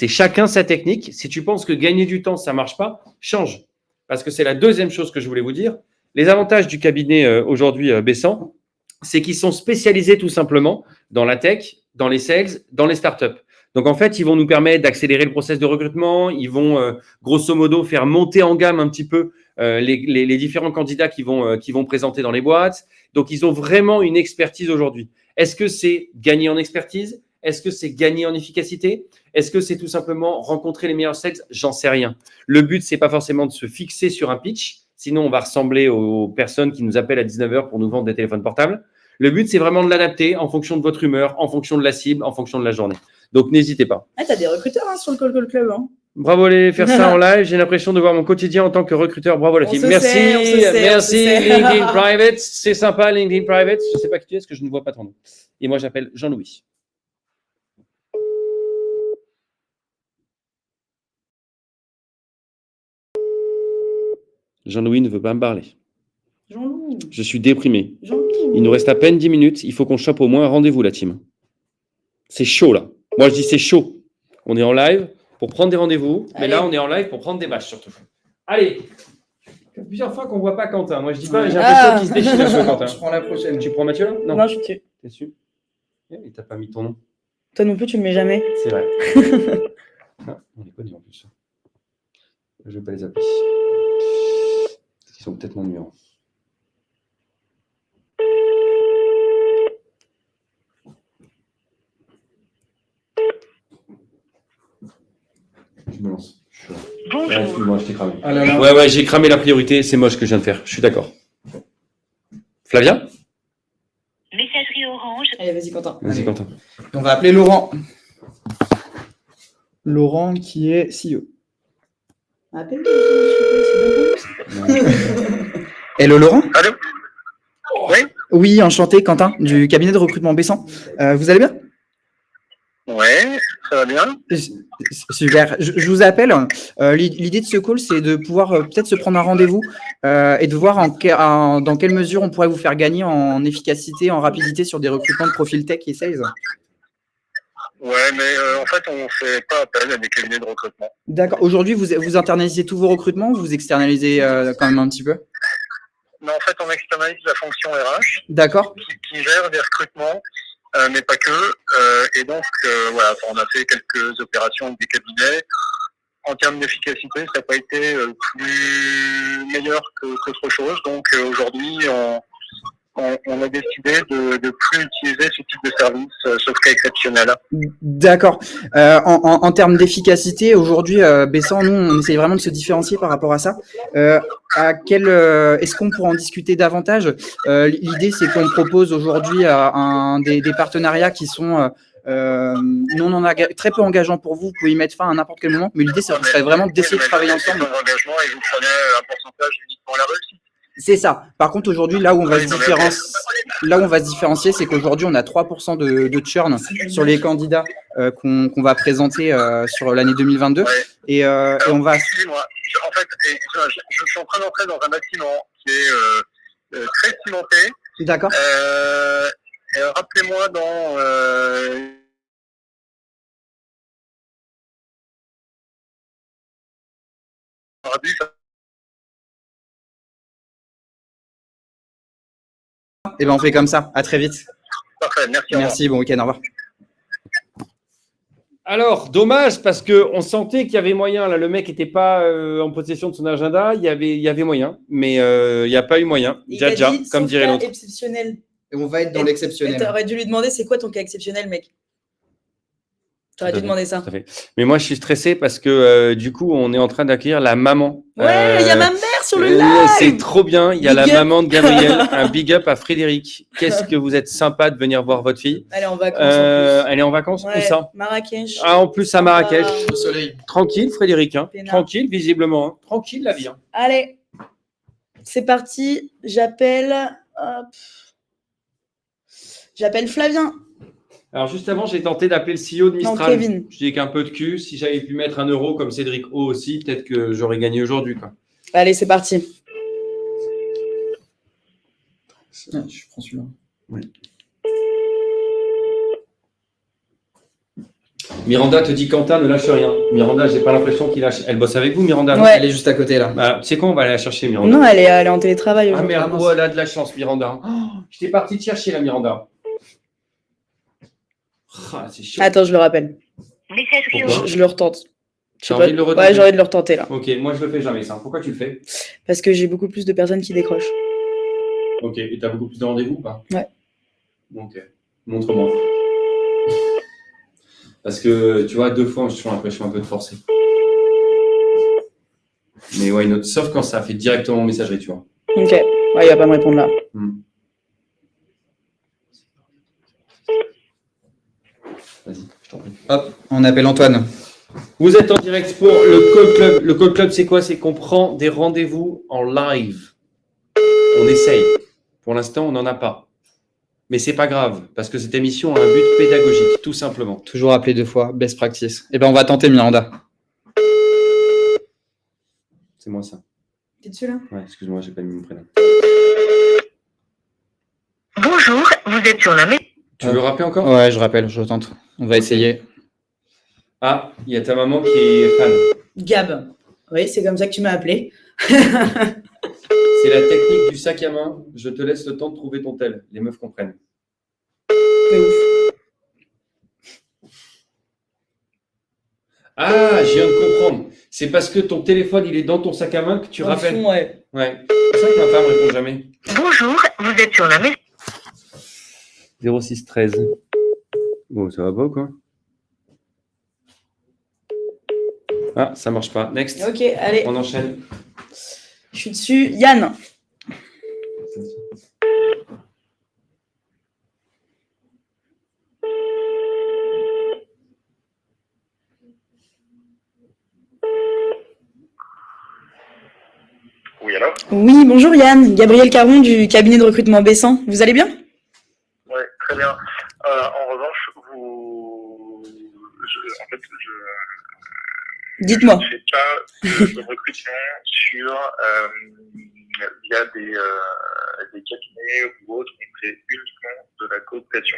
chacun sa technique. Si tu penses que gagner du temps, ça ne marche pas, change. Parce que c'est la deuxième chose que je voulais vous dire. Les avantages du cabinet aujourd'hui Bessan, c'est qu'ils sont spécialisés tout simplement dans la tech, dans les sales, dans les startups. Donc, en fait, ils vont nous permettre d'accélérer le process de recrutement. Ils vont, grosso modo, faire monter en gamme un petit peu les différents candidats qui vont présenter dans les boîtes. Donc, ils ont vraiment une expertise aujourd'hui. Est-ce que c'est gagner en expertise? Est-ce que c'est gagner en efficacité? Est-ce que c'est tout simplement rencontrer les meilleurs sales? J'en sais rien. Le but, c'est pas forcément de se fixer sur un pitch. Sinon, on va ressembler aux personnes qui nous appellent à 19h pour nous vendre des téléphones portables. Le but, c'est vraiment de l'adapter en fonction de votre humeur, en fonction de la cible, en fonction de la journée. Donc, n'hésitez pas. Ah, t'as des recruteurs sur le Call Club. Hein. Bravo les faire ça en live. J'ai l'impression de voir mon quotidien en tant que recruteur. Bravo la team. Merci LinkedIn Private. C'est sympa LinkedIn Private. Je ne sais pas qui tu es, parce que je ne vois pas ton nom. Et moi, j'appelle Jean-Louis. Jean-Louis ne veut pas me parler. Jean-Louis. Je suis déprimé. Jean-Louis. Il nous reste à peine 10 minutes. Il faut qu'on chope au moins un rendez-vous, la team. C'est chaud, là. Moi, je dis c'est chaud. On est en live pour prendre des rendez-vous. Mais là, on est en live pour prendre des matchs, surtout. Allez. Ça fait plusieurs fois qu'on ne voit pas Quentin. Moi, je dis pas, j'ai l'impression qu'il se déchire sur Quentin. Je prends la prochaine. Tu prends Mathieu, là? Non, je suis dessus. T'es sûr? Il t'a pas mis ton nom. Toi non plus, tu ne le mets jamais. C'est vrai. Ah, on est connus en plus. Je ne vais pas les appeler. Ils sont peut-être mon numéro. Je me lance. Moi, je t'ai cramé. Ah là là. Ouais, j'ai cramé la priorité. C'est moche ce que je viens de faire. Je suis d'accord. Flavien? Messagerie Orange. Allez, vas-y, Quentin. Vas-y, Quentin. On va appeler Laurent. Laurent qui est CEO. Appelle. Hello Laurent. Allô? Oui? Oui, enchanté Quentin du cabinet de recrutement Bessan. Vous allez bien? Ouais, ça va bien. Super. Je vous appelle. L'idée de ce call, c'est de pouvoir peut-être se prendre un rendez-vous et de voir dans quelle mesure on pourrait vous faire gagner en efficacité, en rapidité sur des recrutements de profil tech et sales. Ouais, mais en fait, on fait pas appel à des cabinets de recrutement. D'accord. Aujourd'hui, vous internalisez tous vos recrutements ou vous externalisez quand même un petit peu? Non, en fait, on externalise la fonction RH D'accord. qui gère des recrutements, mais pas que. Et donc, voilà, on a fait quelques opérations avec des cabinets. En termes d'efficacité, ça n'a pas été plus meilleur qu'autre chose. Donc, aujourd'hui, on a décidé de plus utiliser ce type de service, sauf cas exceptionnel. D'accord. En termes d'efficacité, aujourd'hui, Bessan, nous, on essaye vraiment de se différencier par rapport à ça. Est-ce qu'on pourra en discuter davantage? L'idée, c'est qu'on propose aujourd'hui des partenariats qui sont très peu engageants pour vous. Vous pouvez y mettre fin à n'importe quel moment, mais l'idée, ça serait vraiment d'essayer de travailler ensemble. Engagement et vous prenez un pourcentage uniquement la réussite. C'est ça. Par contre, aujourd'hui, là où on va se différencier, c'est qu'aujourd'hui, on a 3% de churn sur les candidats qu'on va présenter sur l'année 2022. Ouais. Et on va... Excusez-moi. En fait, je suis en train d'entrer dans un bâtiment qui est très cimenté. D'accord. Rappelez-moi dans... Et ben on fait comme ça. À très vite. Parfait, merci. Merci, bon week-end, au revoir. Alors, dommage, parce qu'on sentait qu'il y avait moyen. Là, le mec n'était pas en possession de son agenda. Il y avait moyen, mais il n'y a pas eu moyen. Dja, comme dirait l'autre. Exceptionnel. Et on va être dans l'exceptionnel. Tu aurais dû lui demander c'est quoi ton cas exceptionnel, mec. Tu aurais dû demander ça. Tout à fait. Mais moi, je suis stressé parce que du coup, on est en train d'accueillir la maman. Ouais, il y a ma mère sur le live. C'est trop bien. Il y a Big la up. Maman de Gabriel. Un big up à Frédéric. Qu'est-ce que vous êtes sympa de venir voir votre fille. Elle est en vacances. En plus. Elle est en vacances. Ouais, Où ça? Marrakech. Ah, en plus à Marrakech. Au soleil. Tranquille, Frédéric. Hein. Pénard. Tranquille, visiblement. Hein. Tranquille, la vie. Hein. Allez, c'est parti. J'appelle. Hop. J'appelle Flavien. Alors, juste avant, j'ai tenté d'appeler le CEO de Mistral. Non, Kevin. Je dis qu'un peu de cul, si j'avais pu mettre 1 euro comme Cédric O aussi, peut-être que j'aurais gagné aujourd'hui. Quoi. Allez, c'est parti. Je prends celui-là. Oui. Miranda te dit Quentin ne lâche rien. Miranda, j'ai pas l'impression qu'il lâche. Elle bosse avec vous, Miranda? Ouais. Elle est juste à côté là. Bah, tu sais quoi, on va aller la chercher, Miranda. Non, elle est en télétravail Ah aujourd'hui. merde, oh, elle a de la chance, Miranda. Oh, j'étais parti te chercher, la Miranda. Ah, c'est chaud. Attends, je le rappelle. Messagerie Pourquoi Je le retente. Je sais T'as pas. envie de le retenter? Ouais, j'ai envie de le retenter là. Ok, moi je le fais jamais ça. Pourquoi tu le fais? Parce que j'ai beaucoup plus de personnes qui décrochent. Ok, et t'as beaucoup plus de rendez-vous ou pas? Ouais. Ok, montre-moi. Parce que tu vois, 2 fois, je suis l'impression un peu de forcer. Mais ouais, sauf quand ça fait directement en messagerie, tu vois. Ok. Ouais, il va pas me répondre là. Vas-y, je t'en prie. Hop, on appelle Antoine. Vous êtes en direct pour le Call Club. Le Call Club, c'est quoi? C'est qu'on prend des rendez-vous en live. On essaye. Pour l'instant, on n'en a pas. Mais c'est pas grave, parce que cette émission a un but pédagogique, tout simplement. Toujours appeler 2 fois, best practice. Et ben on va tenter Miranda. C'est moi ça. T'es dessus là? Ouais, excuse-moi, j'ai pas mis mon prénom. Bonjour, vous êtes sur la messagerie. Tu veux le rappeler encore? Ouais, je rappelle, je tente. On va essayer. Ah, il y a ta maman qui est fan. Gab. Oui, c'est comme ça que tu m'as appelé. C'est la technique du sac à main. Je te laisse le temps de trouver ton tel. Les meufs comprennent. C'est ouf. Ah, je viens de comprendre. C'est parce que ton téléphone, il est dans ton sac à main que tu Dans le rappelles. fond, ouais. Ouais. C'est pour ça que ma femme répond jamais. Bonjour, vous êtes sur la messagerie. 06 13. Bon, ça va pas, quoi? Ah, ça marche pas. Next. Ok, allez. On enchaîne. Je suis dessus. Yann. Oui, alors? Oui, bonjour Yann. Gabriel Caron du cabinet de recrutement Bessan. Vous allez bien? Ouais, très bien. En revanche, Dites-moi. je ne fais pas de recrutement via des cabinets ou autres. On fait uniquement de la cooptation.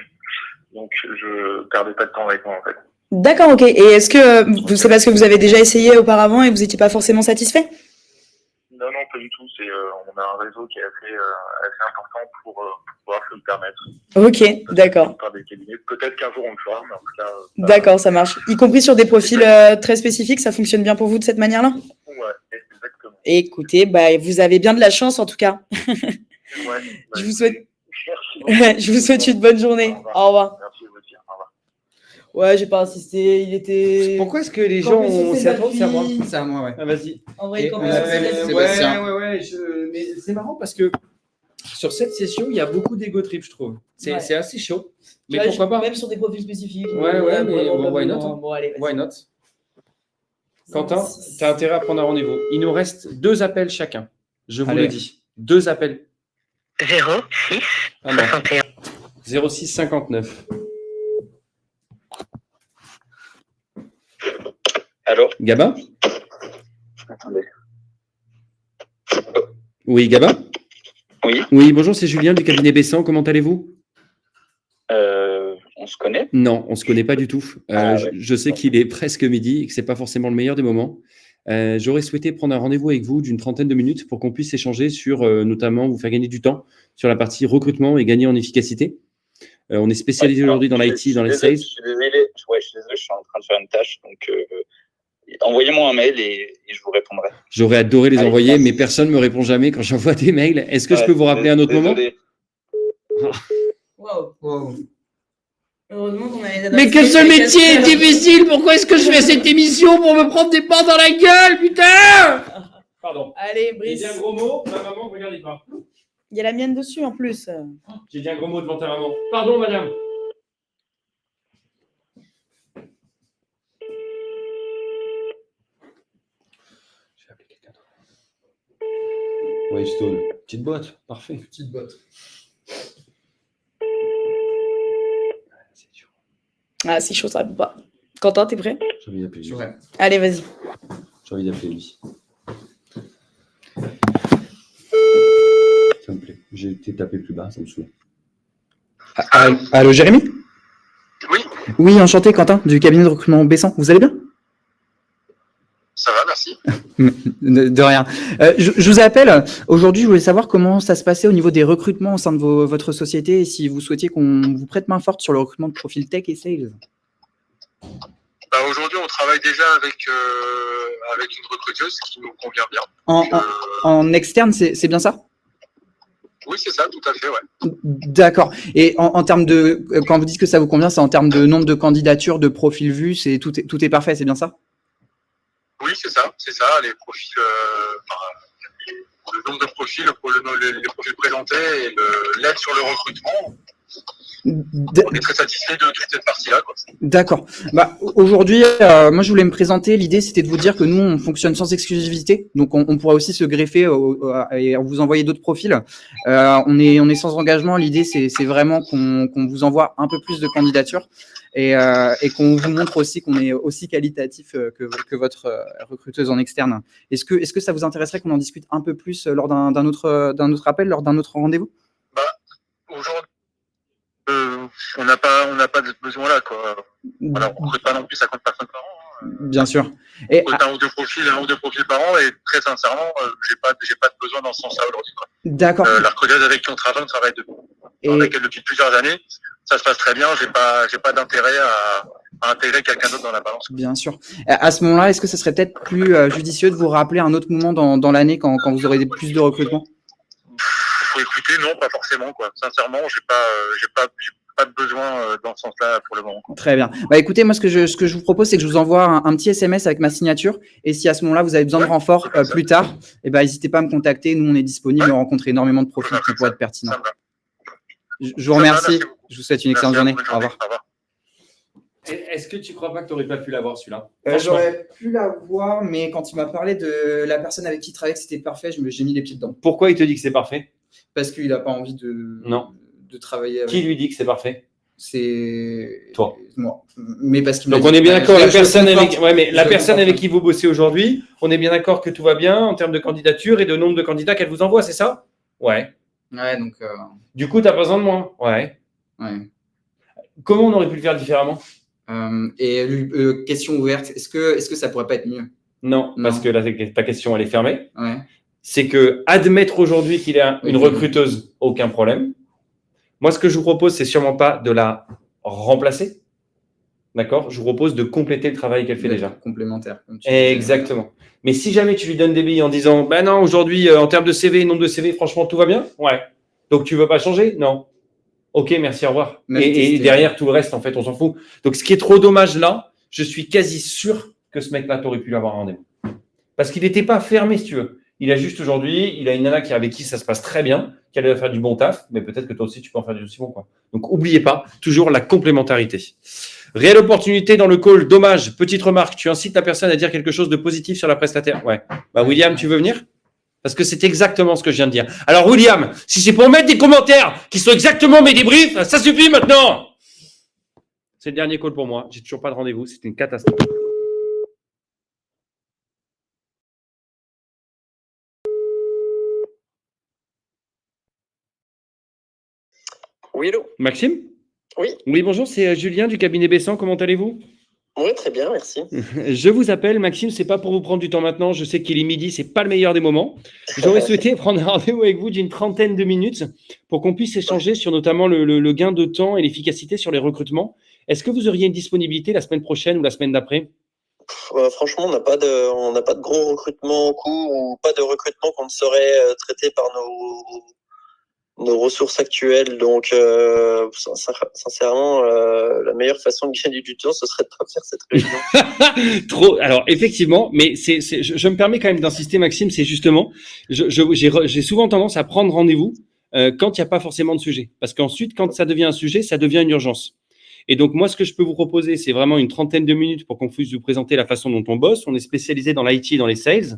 Donc, je perdais pas de temps avec moi, en fait. D'accord, ok. Et est-ce que c'est parce que vous avez déjà essayé auparavant et vous n'étiez pas forcément satisfait? Non, non, pas du tout. On a un réseau qui est assez important pour pouvoir se le permettre. Ok, d'accord. Par des cabinets. Peut-être qu'un jour on le fera, mais en tout cas. D'accord, ça marche. Y compris sur des profils très spécifiques, ça fonctionne bien pour vous de cette manière-là? Ouais, exactement. Écoutez, vous avez bien de la chance en tout cas. Ouais, Je vous souhaite, merci. je vous souhaite une bonne journée. Au revoir. Merci vous aussi. Au revoir. Ouais, j'ai pas insisté. Il était. Pourquoi est-ce que les gens Campé sur ont. ses C'est à toi ou c'est à moi? appuis. C'est à moi, ouais. Ah, vas-y. En vrai, il campait on sur appelle ses appuis. Sébastien. Ouais. Mais c'est marrant parce que sur cette session, il y a beaucoup d'ego trip, je trouve. C'est Ouais. c'est assez chaud. Mais Ouais, pourquoi pas? Même sur des profils spécifiques. Ouais, mais vraiment bon, pas why besoin. not? Bon, allez, vas-y. Why not? Quentin, tu as intérêt à prendre un rendez-vous. Il nous reste 2 appels chacun. Je vous Allez. le dis. 2 appels. 06 Ah non. 61. 06 59. Allô? Gabin? Attendez. Oui, Gabin? Oui. Oui, bonjour, c'est Julien du cabinet Bessan. Comment allez-vous? On se connaît? Non, on ne se connaît pas du tout. Ouais. Je sais qu'il est presque midi et que ce n'est pas forcément le meilleur des moments. J'aurais souhaité prendre un rendez-vous avec vous d'une trentaine de minutes pour qu'on puisse échanger sur, notamment, vous faire gagner du temps sur la partie recrutement et gagner en efficacité. On est spécialisé aujourd'hui dans l'IT, dans les sales. Je suis désolé, je suis en train de faire une tâche. Donc, envoyez-moi un mail et je vous répondrai. J'aurais adoré les Allez, envoyer, merci. mais personne ne me répond jamais quand j'envoie des mails. Est-ce que je peux vous rappeler un autre moment? Wow. Heureusement qu'on a les Mais que ce métier est difficile! Pourquoi est-ce que je fais cette émission pour me prendre des portes dans la gueule, putain! Pardon. Allez, J'ai Brice. dit un gros mot, ma maman, regardez pas. Il y a la mienne dessus en plus. J'ai dit un gros mot devant ta maman. Pardon, madame. J'ai appelé quelqu'un d'autre. Waystone. Petite boîte, parfait. Petite botte. C'est dur. Ah, c'est chaud, ça répond pas. Quentin, t'es prêt? J'ai envie d'appeler lui. Ouais. Allez, vas-y. J'ai envie d'appeler lui. Ça me plaît. J'ai été tapé plus bas, ça me saoule. Allô, Jérémy? Oui, Oui, enchanté, Quentin, du cabinet de recrutement Bessan. Vous allez bien? ça va, merci. De rien. Je vous appelle. Aujourd'hui, je voulais savoir comment ça se passait au niveau des recrutements au sein de votre société et si vous souhaitiez qu'on vous prête main forte sur le recrutement de profils tech et sales. Aujourd'hui, on travaille déjà avec une recruteuse qui nous convient bien. En externe, c'est bien ça? Oui, c'est ça, tout à fait, ouais. D'accord. Et en termes de, quand vous dites que ça vous convient, c'est en termes de nombre de candidatures, de profils vus, tout est parfait, c'est bien ça? Oui, c'est ça, les profils, le nombre de profils, les profils présentés et l'aide sur le recrutement. On est très satisfait de toute cette partie-là, quoi. D'accord. Aujourd'hui, moi, je voulais me présenter. L'idée, c'était de vous dire que nous, on fonctionne sans exclusivité. Donc, on pourrait aussi se greffer et vous envoyer d'autres profils. On est sans engagement. L'idée, c'est vraiment qu'on vous envoie un peu plus de candidatures et qu'on vous montre aussi qu'on est aussi qualitatif que votre recruteuse en externe. Est-ce que ça vous intéresserait qu'on en discute un peu plus lors d'un autre appel, lors d'un autre rendez-vous? Aujourd'hui, on n'a pas de besoin là, quoi. Voilà, on ne recrute pas non plus 50 personnes par an. Bien sûr. Et On recrute un ou deux profils par an et très sincèrement, j'ai pas de besoin dans ce sens-là aujourd'hui, quoi. d'accord. La recruteuse avec qui on travaille avec elle depuis plusieurs années. Ça se passe très bien. J'ai pas d'intérêt à intégrer quelqu'un d'autre dans la balance. Bien sûr. À ce moment-là, est-ce que ce serait peut-être plus judicieux de vous rappeler un autre moment dans l'année quand vous aurez plus de recrutement? Faut écouter, non, pas forcément, quoi. Sincèrement, j'ai pas de besoin dans ce sens-là pour le moment, quoi. Très bien. Écoutez, moi, ce que je vous propose, c'est que je vous envoie un petit SMS avec ma signature. Et si à ce moment-là, vous avez besoin de renfort plus tard, n'hésitez pas à me contacter. Nous, on est disponible. On rencontre énormément de profils qui pourraient être pertinents. Ça me va. Je vous remercie. Merci beaucoup. Je vous souhaite une excellente Merci à journée. vous, Au revoir. Au revoir. Est-ce que tu crois pas que tu n'aurais pas pu l'avoir celui-là? J'aurais pu l'avoir, mais quand il m'a parlé de la personne avec qui il travaillait, que c'était parfait, j'ai mis les pieds dedans. Pourquoi il te dit que c'est parfait? Parce qu'il n'a pas envie de travailler avec. Qui lui dit que c'est parfait? C'est toi. Moi. Mais parce qu'il Donc on est bien d'accord, la personne avec qui vous bossez aujourd'hui, on est bien d'accord que tout va bien en termes de candidature et de nombre de candidats qu'elle vous envoie, c'est ça? Ouais. Ouais, donc. Du coup, tu n'as pas besoin de moi? Ouais. Ouais. comment on aurait pu le faire différemment? Question ouverte, est-ce que ça pourrait pas être mieux? Non, parce que ta question, elle est fermée. Ouais. C'est que admettre aujourd'hui qu'il a une recruteuse, aucun problème. Moi, ce que je vous propose, c'est sûrement pas de la remplacer. D'accord? Je vous propose de compléter le travail qu'elle fait déjà. Complémentaire. Comme tu Exactement. Disais. Mais si jamais tu lui donnes des billes en disant, ben non, aujourd'hui, en termes de CV, nombre de CV, franchement, tout va bien? Ouais. Donc, tu veux pas changer? Non. Ok, merci, au revoir. Et derrière, tout le reste, en fait, on s'en fout. Donc, ce qui est trop dommage là, je suis quasi sûr que ce mec-là, tu aurais pu l'avoir un rendez-vous. Parce qu'il n'était pas fermé, si tu veux. Il a juste aujourd'hui, il a une nana avec qui ça se passe très bien, qui va faire du bon taf, mais peut-être que toi aussi, tu peux en faire du aussi bon, quoi. Donc, n'oubliez pas, toujours la complémentarité. Réelle opportunité dans le call, dommage. Petite remarque, tu incites la personne à dire quelque chose de positif sur la prestataire. Ouais. Bah, William, tu veux venir? Parce que c'est exactement ce que je viens de dire. Alors, William, si c'est pour mettre des commentaires qui sont exactement mes débriefs, ça suffit maintenant. C'est le dernier call pour moi. J'ai toujours pas de rendez-vous. C'est une catastrophe. Oui, hello. Maxime? Oui. Oui, bonjour, c'est Julien du cabinet Bessan. Comment allez-vous? Oui, très bien, merci. Je vous appelle, Maxime, c'est pas pour vous prendre du temps maintenant. Je sais qu'il est midi, c'est pas le meilleur des moments. J'aurais souhaité prendre un rendez-vous avec vous d'une trentaine de minutes pour qu'on puisse échanger sur notamment le gain de temps et l'efficacité sur les recrutements. Est-ce que vous auriez une disponibilité la semaine prochaine ou la semaine d'après? Franchement, on n'a pas de gros recrutement en cours ou pas de recrutement qu'on ne saurait traiter par nos ressources actuelles. Donc, sincèrement, la meilleure façon de gagner du temps, ce serait de pas faire cette réunion. Trop. Alors, effectivement, mais je me permets quand même d'insister, Maxime, c'est justement, j'ai souvent tendance à prendre rendez-vous quand il n'y a pas forcément de sujet. Parce qu'ensuite, quand ça devient un sujet, ça devient une urgence. Et donc, moi, ce que je peux vous proposer, c'est vraiment une trentaine de minutes pour qu'on puisse vous présenter la façon dont on bosse. On est spécialisé dans l'IT et dans les sales.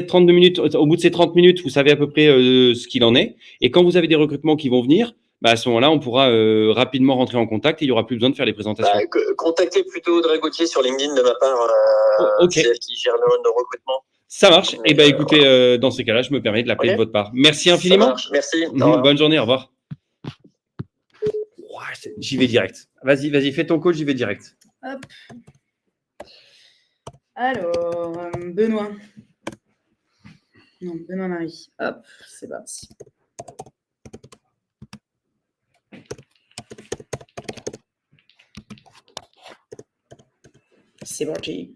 32 minutes, au bout de ces 30 minutes, vous savez à peu près ce qu'il en est. Et quand vous avez des recrutements qui vont venir, bah, à ce moment-là, on pourra rapidement rentrer en contact et il n'y aura plus besoin de faire les présentations. Contactez plutôt Audrey Gauthier sur LinkedIn de ma part. Okay. C'est elle qui gère le recrutement. Ça marche. Et ben écoutez, dans ces cas-là, je me permets de l'appeler de votre part. Merci infiniment. Ça marche. Merci. Bonne journée, au revoir. J'y vais direct. Vas-y, fais ton call, j'y vais direct. Hop. Alors, Benoît. Non, Benoît-Marie. Hop, c'est parti. C'est parti.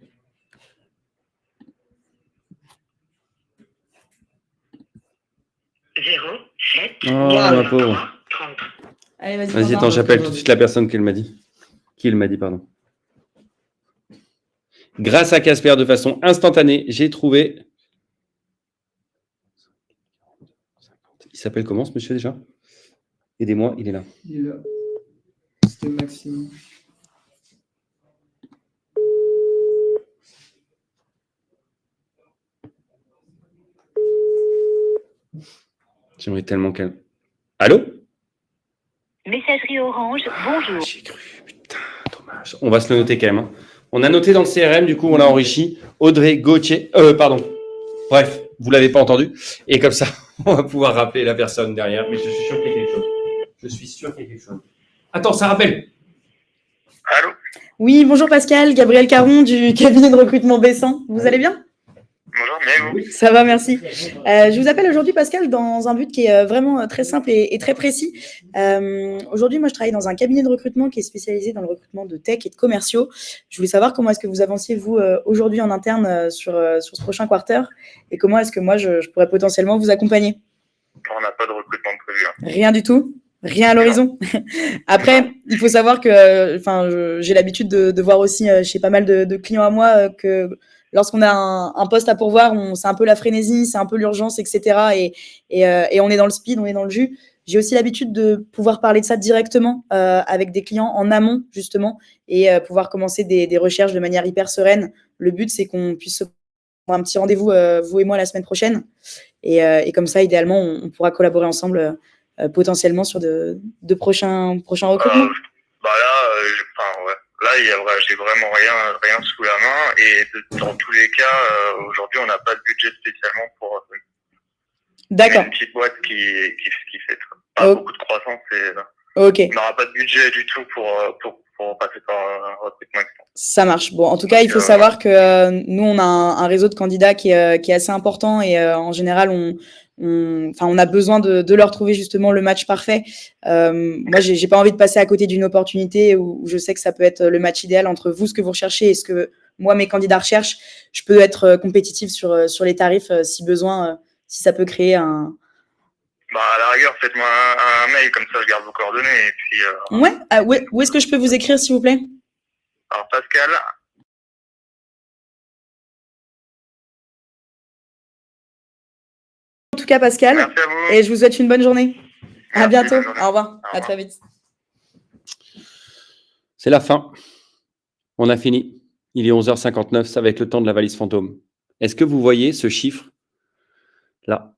Oh, ma pauvre. Allez, vas-y, attends, j'appelle tout de suite la personne qui m'a dit, pardon. Grâce à Casper, de façon instantanée, j'ai trouvé. Il s'appelle comment ce monsieur déjà? Aidez-moi, il est là. Il est là. C'était Maxime. J'aimerais tellement qu'elle. Allô? Messagerie Orange, bonjour. J'ai cru, putain, dommage. On va se le noter quand même. Hein. On a noté dans le CRM, du coup, on l'a enrichi. Audrey Gauthier. Pardon. Bref, vous ne l'avez pas entendu. Et comme ça, on va pouvoir rappeler la personne derrière. Mais je suis sûr qu'il y a quelque chose. Je suis sûr qu'il y a quelque chose. Attends, ça rappelle. Allô? Oui, bonjour Pascal, Gabriel Caron du cabinet de recrutement Bessan. Vous allez bien? Bonjour, bien et vous? Ça va, merci. Je vous appelle aujourd'hui, Pascal, dans un but qui est vraiment très simple et très précis. Aujourd'hui, moi, je travaille dans un cabinet de recrutement qui est spécialisé dans le recrutement de tech et de commerciaux. Je voulais savoir comment est-ce que vous avanciez, vous, aujourd'hui en interne sur ce prochain quarter et comment est-ce que moi, je pourrais potentiellement vous accompagner. On n'a pas de recrutement prévu. Hein. Rien du tout? Rien à l'horizon. Après, il faut savoir que j'ai l'habitude de voir aussi chez pas mal de clients à moi que lorsqu'on a un poste à pourvoir, c'est un peu la frénésie, c'est un peu l'urgence, etc. Et on est dans le speed, on est dans le jus. J'ai aussi l'habitude de pouvoir parler de ça directement avec des clients en amont, justement, et pouvoir commencer des recherches de manière hyper sereine. Le but, c'est qu'on puisse se prendre un petit rendez-vous, vous et moi, la semaine prochaine. Et comme ça, idéalement, on pourra collaborer ensemble potentiellement sur de prochains recrutements. Là, j'ai vraiment rien sous la main et dans tous les cas, aujourd'hui, on n'a pas de budget spécialement pour D'accord. une petite boîte qui fait pas beaucoup de croissance Ok, On n'aura pas de budget du tout pour passer par un recrutement externe. ça marche. Bon, en tout cas, il faut savoir que nous, on a un réseau de candidats qui est assez important et en général, on a besoin de leur trouver justement le match parfait. Moi, j'ai pas envie de passer à côté d'une opportunité où je sais que ça peut être le match idéal entre vous, ce que vous recherchez et ce que moi, mes candidats recherchent. Je peux être compétitive sur les tarifs si besoin, si ça peut créer un... Bah, à la rigueur, faites-moi un mail, comme ça je garde vos coordonnées. Et puis, Ouais, où est-ce que je peux vous écrire, s'il vous plaît? alors, Pascal, En tout cas, Pascal, merci à vous. et je vous souhaite une bonne journée. À Merci, bientôt. bonne journée. Au revoir. Au À revoir. très vite. C'est la fin. On a fini. Il est 11h59, ça va être le temps de la valise fantôme. Est-ce que vous voyez ce chiffre là?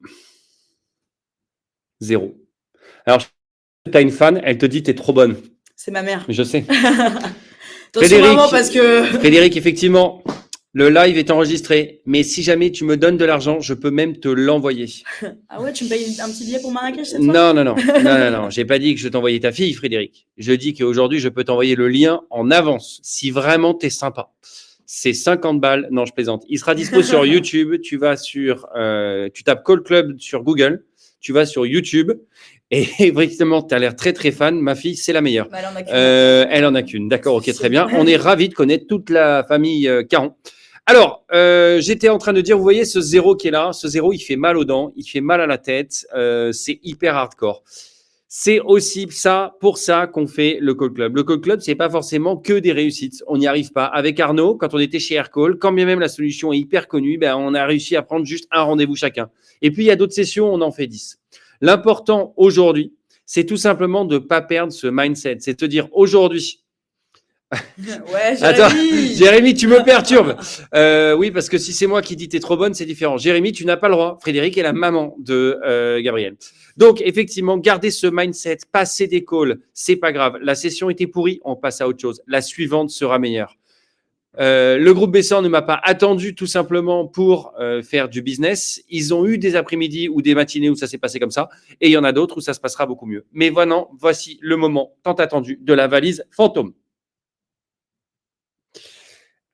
0. Alors, tu as une fan, elle te dit t'es trop bonne. C'est ma mère. Je sais. Attention, maman, parce que... Frédéric, effectivement, le live est enregistré, mais si jamais tu me donnes de l'argent, je peux même te l'envoyer. Ah ouais, tu me payes un petit billet pour Marrakech cette fois? Non. J'ai pas dit que je t'envoyais ta fille, Frédéric. Je dis qu'aujourd'hui, je peux t'envoyer le lien en avance, si vraiment t'es sympa. C'est 50 balles. Non, je plaisante. Il sera dispo sur YouTube. Tu vas sur, tu tapes Call Club sur Google. Tu vas sur YouTube. Et effectivement, tu as l'air très, très fan. Ma fille, c'est la meilleure. Bah, elle en a qu'une. Elle en a qu'une. D'accord, ok, très bien. On est ravis de connaître toute la famille Caron. Alors, j'étais en train de dire, vous voyez ce 0 qui est là, ce 0, il fait mal aux dents, il fait mal à la tête, c'est hyper hardcore. C'est aussi ça, pour ça qu'on fait le Call Club. Le Call Club, c'est pas forcément que des réussites. On n'y arrive pas. Avec Arnaud, quand on était chez Aircall, quand bien même la solution est hyper connue, ben, on a réussi à prendre juste un rendez-vous chacun. Et puis, il y a d'autres sessions, on en fait 10. L'important aujourd'hui, c'est tout simplement de ne pas perdre ce mindset. C'est de te dire aujourd'hui, Ouais, Jérémy. attends, Jérémy, tu me perturbes. Oui, parce que si c'est moi qui dis t'es trop bonne, c'est différent. Jérémy, tu n'as pas le droit. Frédéric est la maman de Gabriel. Donc, effectivement, gardez ce mindset, passez des calls, c'est pas grave. La session était pourrie, on passe à autre chose. La suivante sera meilleure. Le groupe Bessan ne m'a pas attendu tout simplement pour faire du business. Ils ont eu des après-midi ou des matinées où ça s'est passé comme ça, et il y en a d'autres où ça se passera beaucoup mieux. Mais voilà, voici le moment tant attendu de la valise fantôme.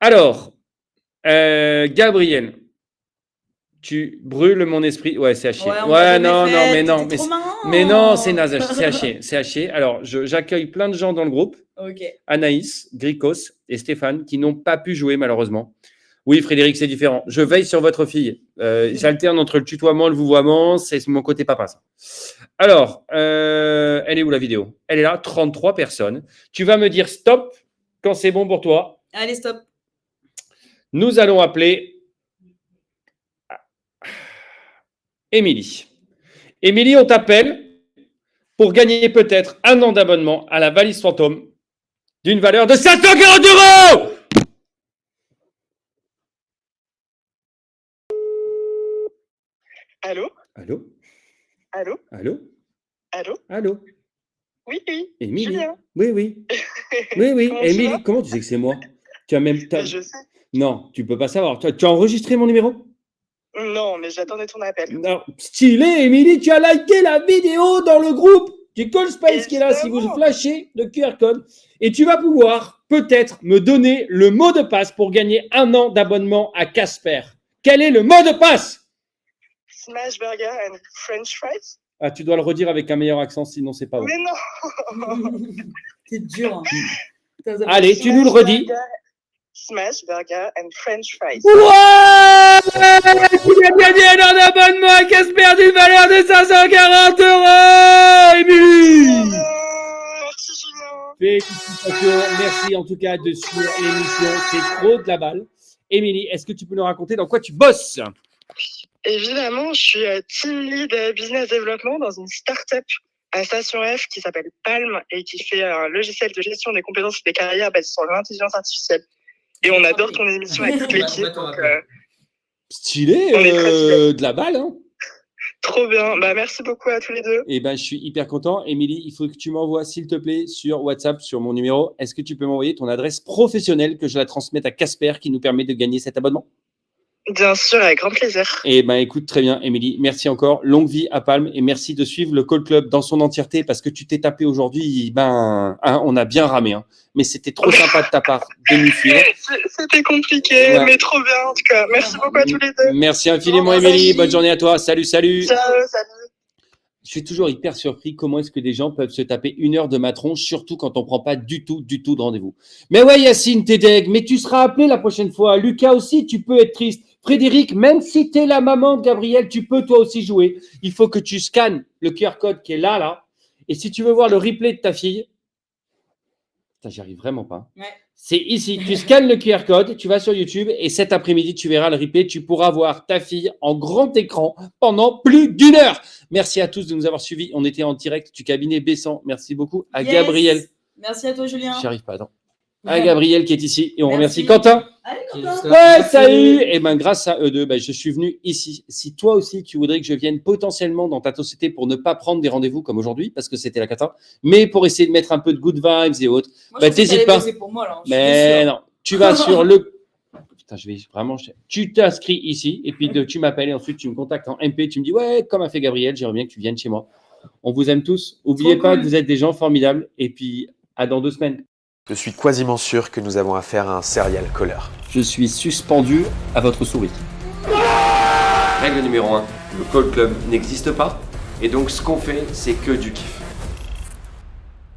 Alors, Gabriel, tu brûles mon esprit. Ouais, c'est haché. Ouais, non, mais non, c'est naze, c'est haché, c'est haché. Alors, j'accueille plein de gens dans le groupe. Ok. Anaïs, Gricos et Stéphane qui n'ont pas pu jouer malheureusement. Oui, Frédéric, c'est différent. Je veille sur votre fille. J'alterne entre le tutoiement et le vouvoiement. C'est mon côté papa, ça. Alors, elle est où la vidéo? Elle est là, 33 personnes. Tu vas me dire stop quand c'est bon pour toi. Allez, stop. Nous allons appeler Émilie. Émilie, on t'appelle pour gagner peut-être un an d'abonnement à la valise fantôme d'une valeur de 540 €. Allô? Allô? Allô? Allô? Allô? Allô? Oui, oui. Émilie? Julien. Oui, oui. Oui, oui. Comment tu Émilie, vas? comment tu sais que c'est moi? Tu as même. Je sais. Non, tu peux pas savoir. Tu as enregistré mon numéro? Non, mais j'attendais ton appel. Non. Stylé, Émilie, tu as liké la vidéo dans le groupe du Call Space qui est là. Si vous flashez le QR code, et tu vas pouvoir peut-être me donner le mot de passe pour gagner un an d'abonnement à Casper. Quel est le mot de passe? Smash burger and French fries? Ah, tu dois le redire avec un meilleur accent, sinon c'est pas bon. Mais non. C'est dur. Hein. Allez, tu nous le redis. Smash burger and French fries. Ouais! Tu as gagné un an d'abonnement à Casper d'une valeur de 540 €, Émilie! Merci Julien. Félicitations, merci en tout cas de suivre l'émission, c'est trop de la balle. Émilie, est-ce que tu peux nous raconter dans quoi tu bosses? Évidemment, je suis team lead business development dans une start-up à Station F qui s'appelle Palm et qui fait un logiciel de gestion des compétences et des carrières basé sur l'intelligence artificielle. Et on adore ton émission avec toute l'équipe. Stylé, de la balle, hein? Trop bien. Bah, merci beaucoup à tous les deux. Eh ben, je suis hyper content. Émilie, il faut que tu m'envoies, s'il te plaît, sur WhatsApp, sur mon numéro. Est-ce que tu peux m'envoyer ton adresse professionnelle que je la transmette à Casper qui nous permet de gagner cet abonnement? Bien sûr, avec grand plaisir. Eh ben, écoute, très bien, Émilie. Merci encore. Longue vie à Palme et merci de suivre le Call Club dans son entièreté parce que tu t'es tapé aujourd'hui. On a bien ramé, hein. Mais c'était trop sympa de ta part de nous suivre. C'était compliqué, Ouais. mais trop bien en tout cas. Merci beaucoup à tous les deux. Merci infiniment, Au revoir, Émilie. Sachi. Bonne journée à toi. Salut, salut. Ciao, salut. Je suis toujours hyper surpris comment est-ce que des gens peuvent se taper 1 heure de ma tronche, surtout quand on prend pas du tout de rendez-vous. Mais ouais, Yacine, t'es deg, mais tu seras appelé la prochaine fois. Lucas aussi, tu peux être triste. Frédéric, même si t'es la maman de Gabriel, tu peux toi aussi jouer. Il faut que tu scannes le QR code qui est là. Et si tu veux voir le replay de ta fille, putain, j'y arrive vraiment pas. Ouais. C'est ici, tu scannes le QR code, tu vas sur YouTube et cet après-midi, tu verras le replay. Tu pourras voir ta fille en grand écran pendant plus d'1 heure. Merci à tous de nous avoir suivis. On était en direct du cabinet Bessan. Merci beaucoup à Yes. Gabriel. Merci à toi, Julien. J'y arrive pas, attends. À Gabriel qui est ici. Et on remercie Merci. Quentin. Allez, Quentin. Ouais, salut. Et ben grâce à eux deux, je suis venu ici. Si toi aussi, tu voudrais que je vienne potentiellement dans ta société pour ne pas prendre des rendez-vous comme aujourd'hui, parce que c'était la cata, mais pour essayer de mettre un peu de good vibes et autres, Moi, je pensais que t'hésites t'allais pas. bosser pour moi, là. Je suis Mais sûre. non, tu vas sur le... Putain, je vais vraiment... Tu t'inscris ici et puis tu m'appelles et ensuite tu me contactes en MP. Tu me dis, ouais, comme a fait Gabriel, j'aimerais bien que tu viennes chez moi. On vous aime tous. N'oubliez Trop pas cool. que vous êtes des gens formidables. Et puis, à dans 2 semaines. Je suis quasiment sûr que nous avons affaire à un serial killer. Je suis suspendu à votre souris. Règle numéro 1, le Call Club n'existe pas. Et donc, ce qu'on fait, c'est que du kiff.